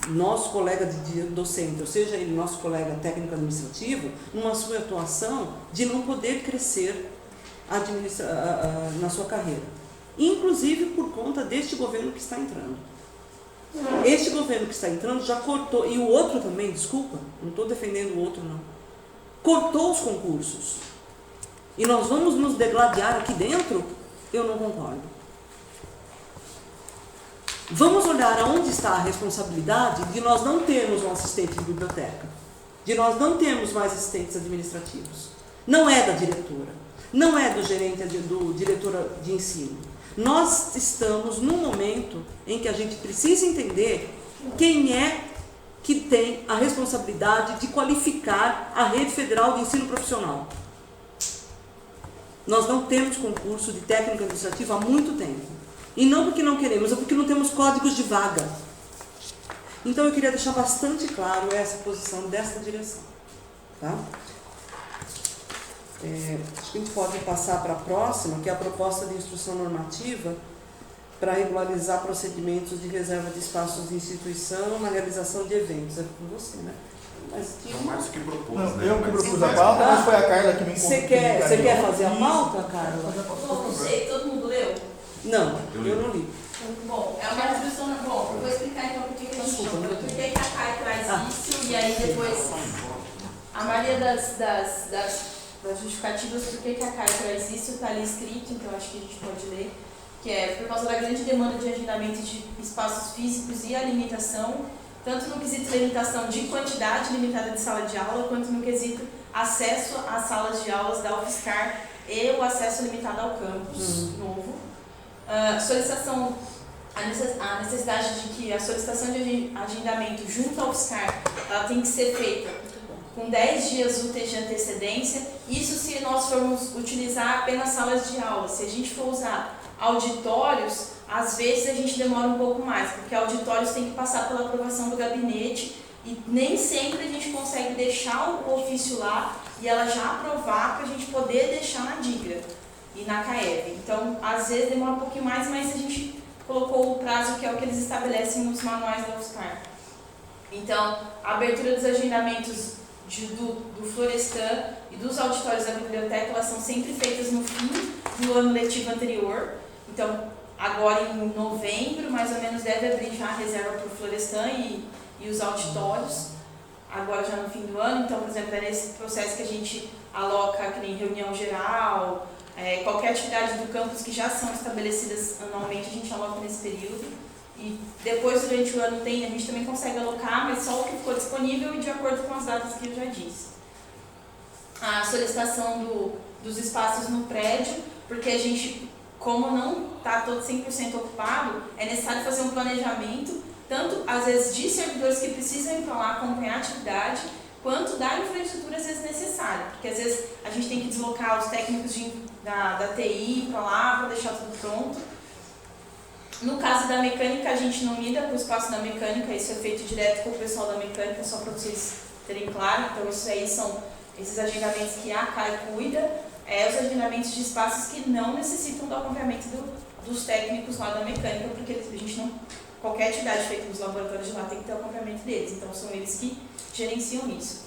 nosso colega de docente, ou seja ele nosso colega técnico administrativo, numa sua atuação de não poder crescer na sua carreira. Inclusive por conta deste governo que está entrando. Este governo que está entrando já cortou, e o outro também, desculpa, não estou defendendo o outro não, cortou os concursos. E nós vamos nos degladiar aqui dentro? Eu não concordo. Vamos olhar aonde está a responsabilidade de nós não termos um assistente de biblioteca, de nós não termos mais assistentes administrativos. Não é da diretora, não é do gerente, do diretor de ensino. Nós estamos num momento em que a gente precisa entender quem é que tem a responsabilidade de qualificar a rede federal de ensino profissional. Nós não temos concurso de técnico administrativo há muito tempo. E não porque não queremos, é porque não temos códigos de vaga. Então eu queria deixar bastante claro essa posição dessa direção. Tá? Acho que a gente pode passar para a próxima, que é a proposta de instrução normativa para regularizar procedimentos de reserva de espaços de instituição na realização de eventos. É com você, né? Mas tinha uma... mais que propôs, não, né? eu que propus a pauta, mas foi a Carla que me encontrou. Você quer fazer a pauta, Carla? Não sei, todo mundo leu? Não, eu não li. Bom, é uma instrução. Bom, eu vou explicar então por que a gente chama. Por que a CAI traz isso e aí depois a maioria das justificativas por que a CAI traz isso está ali escrito, então acho que a gente pode ler, que é por causa da grande demanda de agendamento de espaços físicos e a limitação, tanto no quesito de limitação de quantidade limitada de sala de aula, quanto no quesito acesso às salas de aulas da UFSCar e o acesso limitado ao campus novo. Solicitação a necessidade de que a solicitação de agendamento junto ao UFSCar, ela tem que ser feita com 10 dias úteis de antecedência. Isso se nós formos utilizar apenas salas de aula. Se a gente for usar auditórios, às vezes a gente demora um pouco mais, porque auditórios tem que passar pela aprovação do gabinete e nem sempre a gente consegue deixar o ofício lá e ela já aprovar para a gente poder deixar na DIGRA e na CAEV. Então, às vezes demora um pouquinho mais, mas a gente colocou o prazo que é o que eles estabelecem nos manuais da UFSCar. Então, a abertura dos agendamentos do Florestan e dos auditórios da biblioteca, elas são sempre feitas no fim do ano letivo anterior. Então, agora em novembro, mais ou menos, deve abrir já a reserva para o Florestan e os auditórios, agora já no fim do ano. Então, por exemplo, é nesse processo que a gente aloca, que nem reunião geral, qualquer atividade do campus que já são estabelecidas anualmente, a gente aloca nesse período. E depois, durante o ano, a gente também consegue alocar, mas só o que ficou disponível e de acordo com as datas que eu já disse. A solicitação dos espaços no prédio, porque a gente, como não está todo 100% ocupado, é necessário fazer um planejamento, tanto às vezes de servidores que precisam ir para lá acompanhar a atividade, quanto da infraestrutura às vezes necessária, porque às vezes a gente tem que deslocar os técnicos da TI para lá, para deixar tudo pronto. No caso da mecânica, a gente não lida com o espaço da mecânica, isso é feito direto com o pessoal da mecânica, só para vocês terem claro. Então, isso aí são esses agendamentos que a CAI cuida, os agendamentos de espaços que não necessitam do acompanhamento dos técnicos lá da mecânica, porque a gente não, qualquer atividade feita nos laboratórios de lá tem que ter o acompanhamento deles, então são eles que gerenciam isso.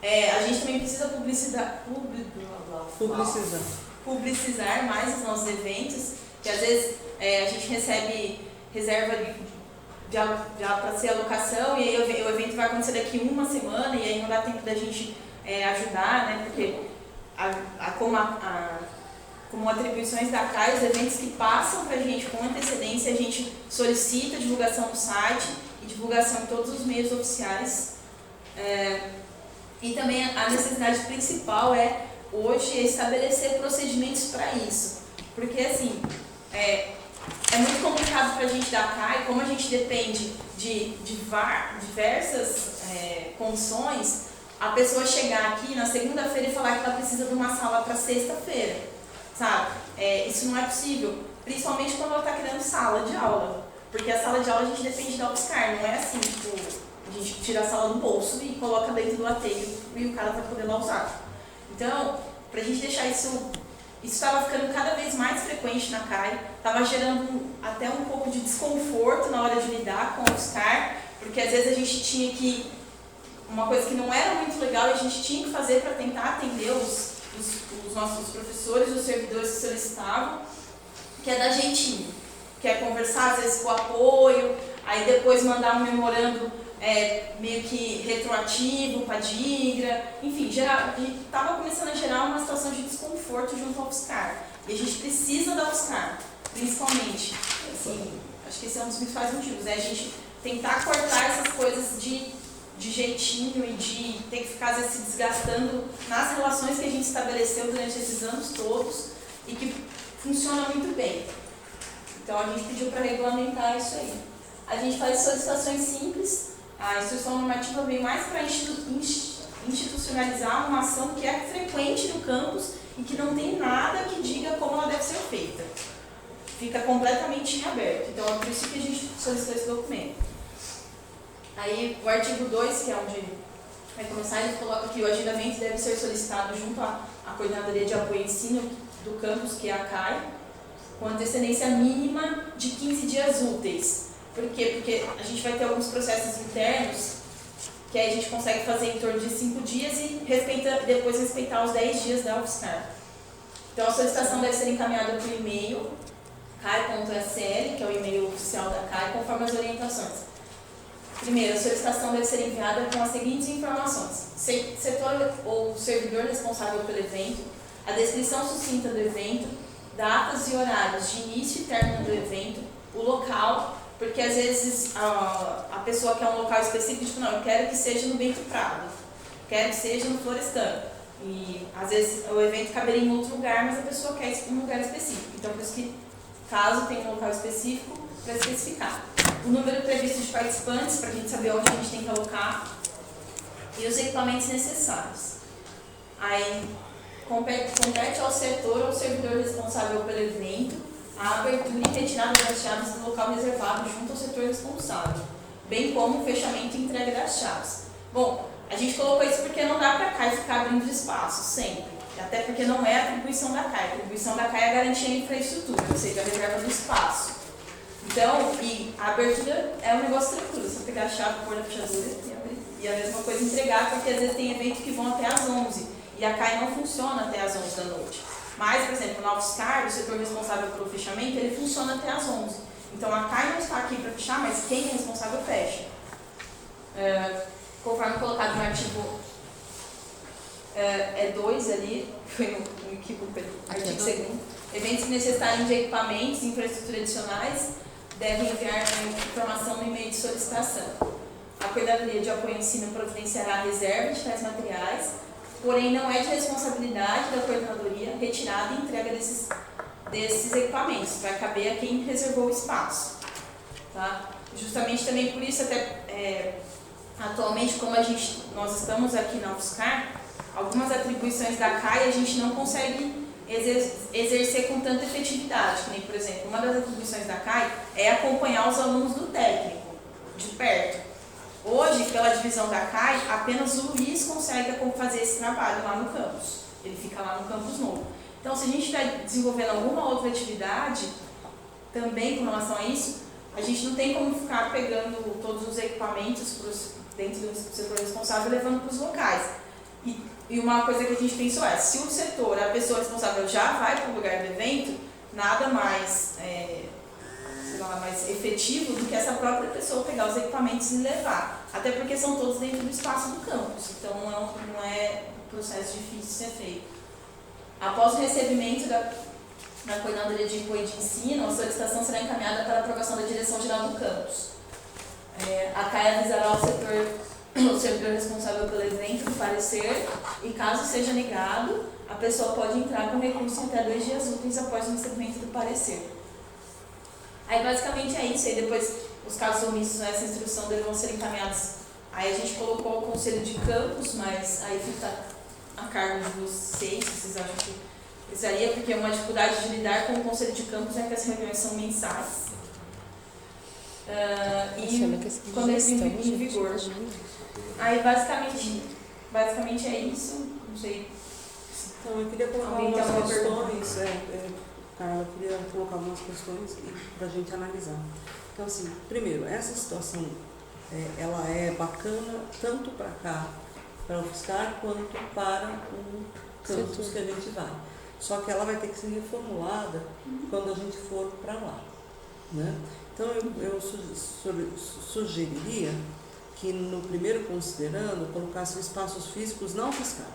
A gente também precisa publicizar mais os nossos eventos, que às vezes a gente recebe reserva para ser alocação e aí o evento vai acontecer daqui uma semana e aí não dá tempo da gente ajudar, né? Porque como atribuições da CAI, os eventos que passam para a gente com antecedência, a gente solicita divulgação no site e divulgação em todos os meios oficiais. E também a necessidade principal hoje é estabelecer procedimentos para isso. Porque assim, é muito complicado para a gente da CAI, como a gente depende de diversas condições, a pessoa chegar aqui na segunda-feira e falar que ela precisa de uma sala para sexta-feira, sabe? Isso não é possível, principalmente quando ela está querendo sala de aula, porque a sala de aula a gente depende da UFSCar, não é assim, tipo, a gente tira a sala do bolso e coloca dentro do AT e o cara vai poder lá usar. Então, para a gente deixar isso estava ficando cada vez mais frequente na CAI, estava gerando até um pouco de desconforto na hora de lidar com o UFSCar, porque às vezes a gente tinha que, uma coisa que não era muito legal, a gente tinha que fazer para tentar atender os nossos professores, os servidores que solicitavam, que é dar jeitinho, que é conversar às vezes com o apoio, aí depois mandar um memorando meio que retroativo para a DIGRA, enfim, estava começando a gerar uma situação de desconforto junto ao UFSCar. E a gente precisa da UFSCar, principalmente. Assim, acho que esse é um dos principais motivos, a gente tentar cortar essas coisas de jeitinho e de ter que ficar às vezes, se desgastando nas relações que a gente estabeleceu durante esses anos todos e que funciona muito bem. Então a gente pediu para regulamentar isso aí. A gente faz solicitações simples. A instrução normativa vem mais para institucionalizar uma ação que é frequente no campus e que não tem nada que diga como ela deve ser feita. Fica completamente em aberto. Então é por isso que a gente solicitou esse documento. Aí o artigo 2, que é onde vai começar, ele coloca que o agendamento deve ser solicitado junto à Coordenadoria de Apoio ao Ensino do campus, que é a CAI, com antecedência mínima de 15 dias úteis. Por quê? Porque a gente vai ter alguns processos internos que aí a gente consegue fazer em torno de 5 dias e depois respeitar os 10 dias da UFSCar. Então a solicitação deve ser encaminhada por e-mail, cai.sl, que é o e-mail oficial da CAI, conforme as orientações. Primeiro, a solicitação deve ser enviada com as seguintes informações: setor ou servidor responsável pelo evento, a descrição sucinta do evento, datas e horários de início e término do evento, o local, porque às vezes a pessoa quer um local específico, tipo, não, eu quero que seja no Bento Prado, quero que seja no Florestan. E às vezes o evento caberia em outro lugar, mas a pessoa quer um lugar específico. Então, por isso que caso tenha um local específico, para especificar. O número previsto de participantes, para a gente saber onde a gente tem que alocar, e os equipamentos necessários. Aí, compete ao setor ou servidor responsável pelo evento a abertura e retirada das chaves do local reservado junto ao setor responsável, bem como o fechamento e entrega das chaves. Bom, a gente colocou isso porque não dá para a CAI ficar abrindo espaço sempre, até porque não é a atribuição da CAI. A atribuição da CAI é garantir a infraestrutura, ou seja, a reserva do espaço. Então, e a abertura é um negócio tranquilo, você pegar a chave, pôr na fechadura e abrir. E a mesma coisa entregar, porque às vezes tem eventos que vão até às 11 e a CAI não funciona até às 11 da noite. Mas, por exemplo, na UFSCar, o setor responsável pelo fechamento, ele funciona até às 11. Então a CAI não está aqui para fechar, mas quem é responsável fecha. Conforme colocado no artigo 2 ali, foi no equívoco, artigo 2º, eventos que necessitarem de equipamentos e infraestrutura adicionais devem enviar informação no e-mail de solicitação. A Coordenadoria de Apoio ao Ensino providenciará a reserva de tais materiais, porém não é de responsabilidade da Coordenadoria retirada e entrega desses equipamentos, vai caber a quem reservou o espaço. Tá? Justamente também por isso, até atualmente, como nós estamos aqui na UFSCar, algumas atribuições da CAI a gente não consegue exercer com tanta efetividade, que nem, por exemplo, uma das atribuições da CAI é acompanhar os alunos do técnico, de perto. Hoje, pela divisão da CAI, apenas o Luiz consegue fazer esse trabalho lá no campus. Ele fica lá no campus novo. Então, se a gente estiver desenvolvendo alguma outra atividade, também com relação a isso, a gente não tem como ficar pegando todos os equipamentos dentro do setor responsável e levando para os locais. E uma coisa que a gente pensou é, se o setor, a pessoa responsável já vai para o lugar do evento, nada mais, mais efetivo do que essa própria pessoa pegar os equipamentos e levar. Até porque são todos dentro do espaço do campus, então não é um processo difícil de ser feito. Após o recebimento da Coordenadoria de Apoio de Ensino, a solicitação será encaminhada para a aprovação da Direção-Geral do campus. A CAI avisará o servidor responsável pelo evento do parecer e, caso seja negado, a pessoa pode entrar com recurso em até 2 dias úteis após o recebimento do parecer. Aí basicamente é isso, aí depois os casos omissos nessa instrução deverão ser encaminhados. Aí a gente colocou o conselho de campus, mas aí fica a cargo de vocês, vocês acham que precisaria, porque uma dificuldade de lidar com o conselho de campus é que as reuniões são mensais. E quando eles entram em vigor. Aí basicamente é isso, não sei. Então eu queria colocar algumas questões, Carla, eu queria colocar algumas questões para a gente analisar. Então assim, primeiro, essa situação ela é bacana tanto para cá, para o UFSCar, quanto para o campus que a gente vai. Só que ela vai ter que ser reformulada quando a gente for para lá, né? Então eu sugeriria que no primeiro considerando colocasse espaços físicos não UFSCar,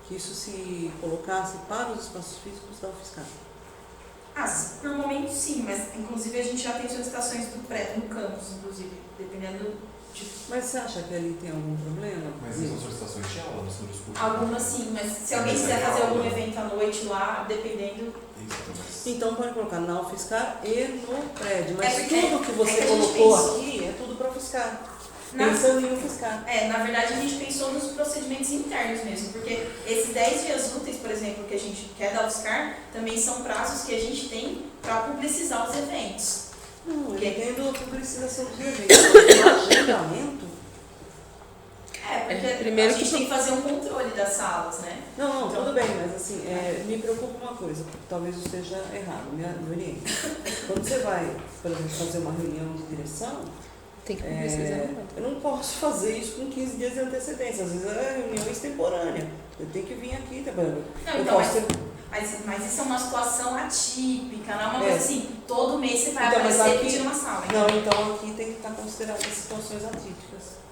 que isso se colocasse para os espaços físicos da UFSCar. Por momento sim, mas inclusive a gente já tem solicitações do prédio no campus, inclusive, dependendo de... Mas você acha que ali tem algum problema? Mas são solicitações de aula, nos cursos? Algumas sim, mas se alguém quiser fazer algum evento à noite lá, dependendo... Então pode colocar na UFSCar e no prédio, mas porque tudo que você colocou aqui é tudo para UFSCar. Pensando em UFSCar. Na verdade a gente pensou nos procedimentos internos mesmo, porque esses 10 dias úteis, por exemplo, que a gente quer da UFSCar, também são prazos que a gente tem para publicizar os eventos. Não, eu entendo a publicização dos eventos, o agendamento. Porque primeiro a gente tem que fazer um controle das salas, né? Não, então, tudo bem, mas assim, me preocupa uma coisa, talvez eu esteja errado, me oriente. Quando você vai, por exemplo, fazer uma reunião de direção, tem que publicizar. Eu não posso fazer isso com 15 dias de antecedência, às vezes é reunião extemporânea, eu tenho que vir aqui, mas isso é uma situação atípica, não é uma coisa assim, todo mês você vai aparecer e pedir uma sala. Não, então aqui tem que estar consideradas situações atípicas.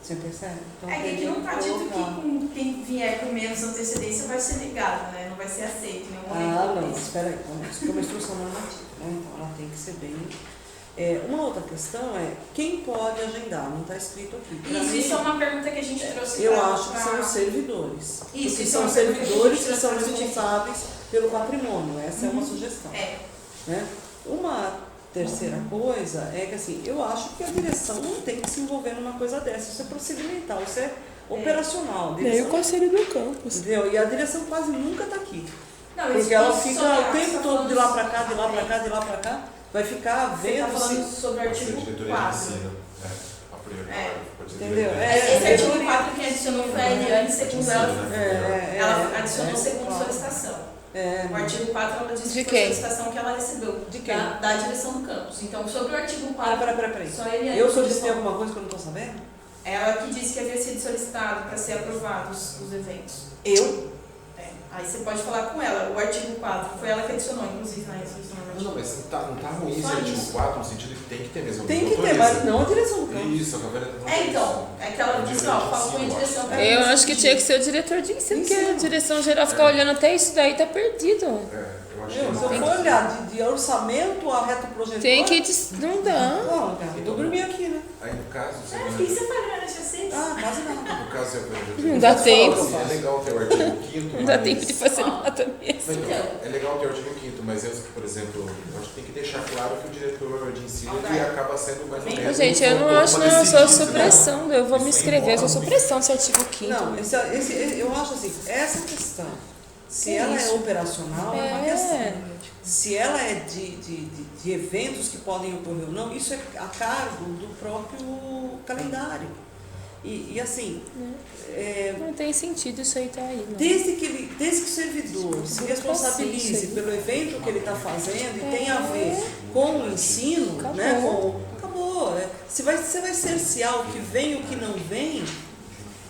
Você percebe? Então, que aqui não está dito que quem vier com menos antecedência vai ser negado, né? Não vai ser aceito em nenhum momento. Não, espera aí, isso é uma instrução normativa, né? Então ela tem que ser bem... uma outra questão é, quem pode agendar? Não está escrito aqui. Isso é uma pergunta que a gente trouxe Eu acho que são os servidores. Isso são servidores que são responsáveis pelo patrimônio. Essa é uma sugestão. É. Né? Uma terceira coisa é que assim, eu acho que a direção não tem que se envolver numa coisa dessa. Isso é procedimental, isso é operacional. Nem o conselho do campus. Entendeu? E a direção quase nunca está aqui. Não, Porque ela isso fica sobre o tempo tá todo falando de lá para cá, de lá para cá, de lá para cá. Vai ficar Você está vendo falando se... sobre o artigo 4. Entendeu? Esse artigo 4 que adicionou foi a Eliane, segundo ela. Ela adicionou segundo solicitação. O artigo 4 ela disse que foi a solicitação que ela recebeu de quem? Da direção do campus. Então, sobre o artigo 4. Peraí. Só a Eliane. Eu solicitei alguma coisa que eu não estou sabendo? Ela que disse que havia sido solicitado para ser aprovados os eventos. Eu? Aí você pode falar com ela. O artigo 4 foi ela que adicionou, inclusive, na resolução. Não, mas não tá ruim esse artigo 4 no sentido de que tem que ter mesmo. Tem que ter, mas não a direção do campus. Isso, a galera não então, é que ela disse, ó, fala com a direção. Eu acho que tinha que ser o diretor de ensino, porque a direção geral ficar olhando até isso daí tá perdido. Eu acho Se eu for olhar de orçamento a reto projetor... Tem que... Não dá. Não, cara, eu dormi aqui, né? Aí no caso... O que você faz durante vocês? Quase nada. No caso, não dá tempo. É legal ter o artigo 5º. Não dá tempo de fazer nada mesmo. É legal ter o artigo 5º, mas eu, por exemplo, eu acho que tem que deixar claro que o diretor de ensino que acaba sendo mais ou menos... Gente, eu não acho, não, eu sou supressão, eu vou me inscrever, eu sou supressão desse artigo 5º. Não, eu acho assim, essa questão, se ela é operacional, é uma questão. Se ela é de eventos que podem ocorrer ou não, isso é a cargo do próprio calendário. E assim... não tem sentido isso aí tá aí. Não. Desde que o servidor se responsabilize pelo evento que ele está fazendo e tem a ver com o ensino, acabou. Né? Acabou. Se vai cercear o que vem e o que não vem,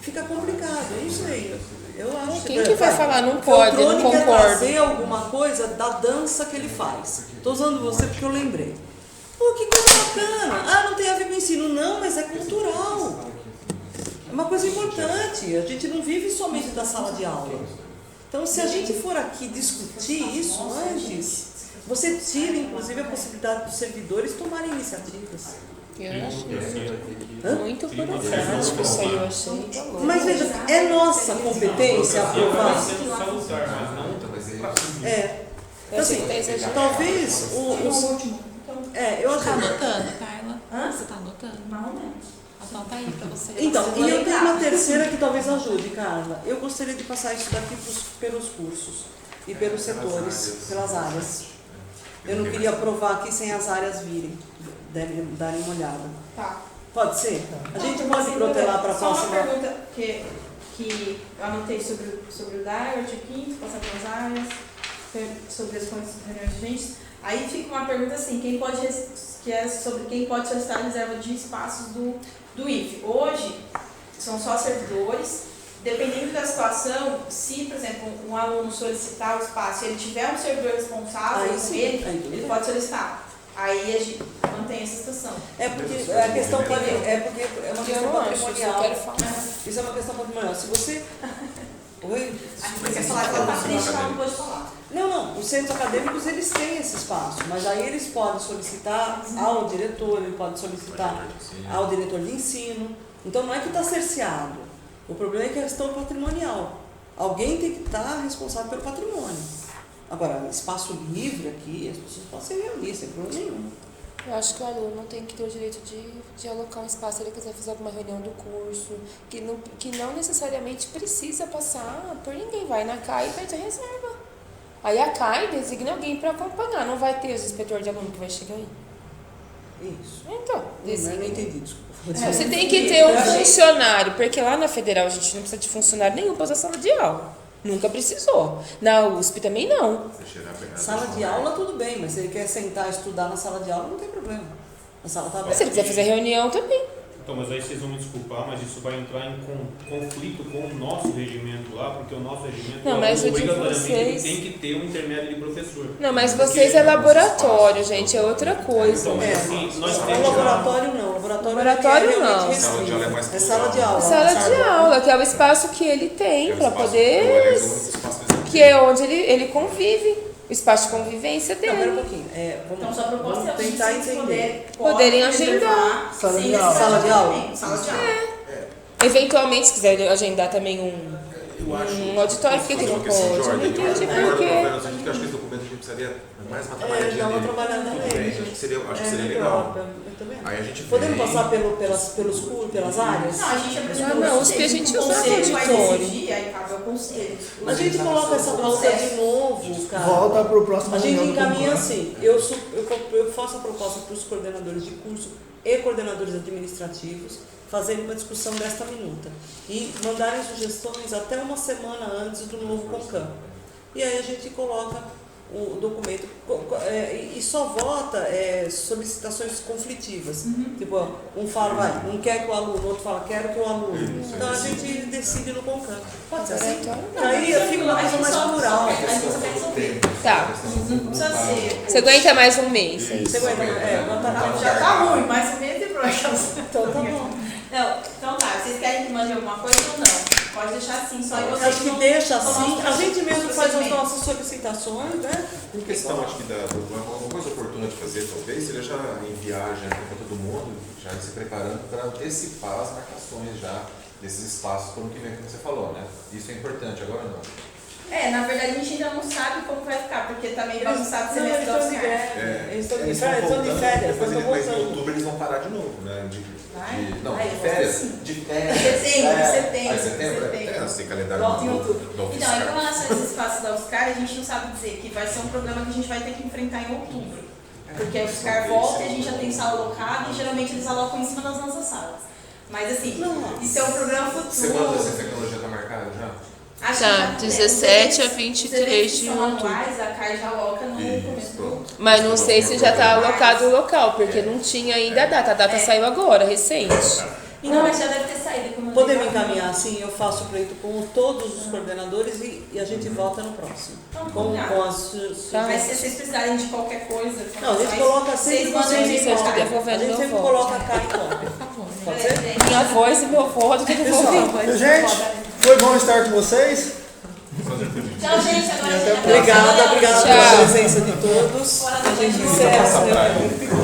fica complicado. É isso aí. Eu acho Quem que vai falar não pode, eu não concordo. Quer concordo. trazer alguma coisa da dança que ele faz. Estou usando você porque eu lembrei. Pô, que coisa bacana. Não tem a ver com o ensino. Não, mas é cultural. É uma coisa importante. A gente não vive somente da sala de aula. Então, se a gente for aqui discutir isso antes, você tira, inclusive, a possibilidade dos servidores tomarem iniciativas. Eu achei muito burocrático isso aí, eu achei. Mas veja, é nossa competência aprovar. Assim, talvez eu acho. Você tá anotando, Carla? Você tá anotando? Não. Então tá aí pra você. Então, e eu tenho uma terceira que talvez ajude, Carla. Eu gostaria de passar isso daqui pelos cursos e pelos setores, pelas áreas. Eu não queria aprovar aqui sem as áreas virem, darem uma olhada. Tá. Pode ser? A gente pode protelar para a próxima. Só uma pergunta que eu anotei sobre o DAI, o artigo 5º, passar pelas áreas, sobre as condições de reuniões de agentes. Aí fica uma pergunta assim, que é sobre quem pode solicitar a reserva de espaços do IFE. Hoje, são só servidores. Dependendo da situação, se, por exemplo, um aluno solicitar o espaço e ele tiver um servidor responsável com ele pode solicitar. Aí a gente mantém essa situação. É porque a questão é uma questão patrimonial. Isso é uma questão patrimonial. Se você... Oi? Você quer falar que ela está triste, ela não pode falar. Não. Os centros acadêmicos, eles têm esse espaço, mas aí eles podem solicitar ao diretor, ele pode solicitar ao diretor de ensino. Então não é que está cerceado. O problema é que é questão patrimonial. Alguém tem que estar responsável pelo patrimônio. Agora, espaço livre aqui, as pessoas podem se reunir sem problema nenhum. Eu acho que o aluno tem que ter o direito de alocar um espaço se ele quiser fazer alguma reunião do curso, que não necessariamente precisa passar por ninguém. Vai na CAI e pede a reserva. Aí a CAI designa alguém para acompanhar, não vai ter os inspetores de aluno que vai chegar aí. Isso. Então, designa. Não entendi, desculpa. Você tem que ter um funcionário, porque lá na Federal a gente não precisa de funcionário nenhum para usar sala de aula. Nunca precisou. Na USP também não. Sala de aula tudo bem, mas se ele quer sentar e estudar na sala de aula, não tem problema. A sala está aberta. Se ele quiser fazer reunião também. Então, mas aí vocês vão me desculpar, mas isso vai entrar em conflito com o nosso regimento lá, porque o nosso regimento obrigatoriamente tem que ter um intermédio de professor. Não, mas vocês é laboratório, gente, é outra coisa. Então, assim, nós temos laboratório não. Laboratório não. Sala de aula é mais É sala de aula. Sala de aula, que é o espaço que ele tem para poder... Que é onde ele convive. O espaço de convivência dele. Não, pera um pouquinho. Então, só proposta é tentar entender. Poderem agendar. Sala de aula? Sala de aula. Eventualmente, se quiser agendar também Eu acho. Um auditório, por que não pode? Eu não entendi por quê. Eu acho que esse documento a gente precisaria mais uma trabalhadinha Dá uma nele. trabalhada Tudo nele. bem, acho que seria legal. Eu também. Aí a gente Podemos vem- passar pelos cursos, pelas áreas? Não, a gente apresentou Ah, não, os que a gente usava auditório. Aí cabe ao conselho. A gente coloca essa pauta de novo, cara. Volta para o próximo A gente reunião do encaminha Conclave. assim, eu faço a proposta para os coordenadores de curso e coordenadores administrativos fazendo uma discussão desta minuta e mandarem sugestões até uma semana antes do novo CONCAM. E aí a gente coloca o documento e só vota solicitações conflitivas. Tipo, um fala, um quer que o aluno, o outro fala, quero que o aluno. Então a gente decide no CONCAM. Pode ser assim? Aí fica uma coisa mais plural. Tá. Não precisa ser. Você aguenta mais um mês, é isso. Você aguenta? Já tá ruim, mais um mês e pronto. Então tá bom. Não, então tá, vocês querem que mande alguma coisa ou não? Pode deixar assim, só em vocês. Acho que não- deixa não assim, mostram a gente mesmo faz as procedimento. nossas solicitações, né? Em questão, acho que uma coisa oportuna de fazer, talvez, seria já enviar já para todo mundo, já se preparando para antecipar as marcações já desses espaços para o ano que vem, como você falou, né? Isso é importante, agora não. Na verdade a gente ainda não sabe como vai ficar, porque tá meio bagunçado o semestre da UFSCar. Eles estão de Eles férias, vão estão de voltando, férias, mas, estão mas em voltando. outubro eles vão parar de novo, né? Não, Ai, de eu férias. gosto assim. De férias. Setembro. Setembro. Tem calendário Volta em outubro. do Então, em UFSCar. relação a esses espaços da UFSCar, a gente não sabe dizer que vai ser um problema que a gente vai ter que enfrentar em outubro. Porque a UFSCar volta e a gente já tem sala alocada e geralmente eles alocam em cima das nossas salas. Mas assim, isso é um programa futuro. Semana dessa tecnologia está marcada já? Acho Tá, que 17 a os 23 de eventos outubro. anuais, a CAI já aloca no começo Isso, do pronto. Mas não sei se já está alocado o local, porque não tinha ainda a data. A data saiu agora, recente. Não, mas já deve ter saído. Como eu Podemos digo. encaminhar assim, eu faço o pleito com todos os coordenadores e a gente volta no próximo. Com as Mas se vocês precisarem de qualquer coisa, Não, a gente coloca sempre vocês mandam vocês em em Vocês cópia. devolvendo A gente meu sempre voto. coloca cá em cópia. Pode ser? Minha voz e meu voto, tudo devolvido. Gente, foi bom estar com vocês. Tchau, gente. Agora Obrigada Tchau. pela presença de todos. Fora da A gente gente. encerra essa reunião.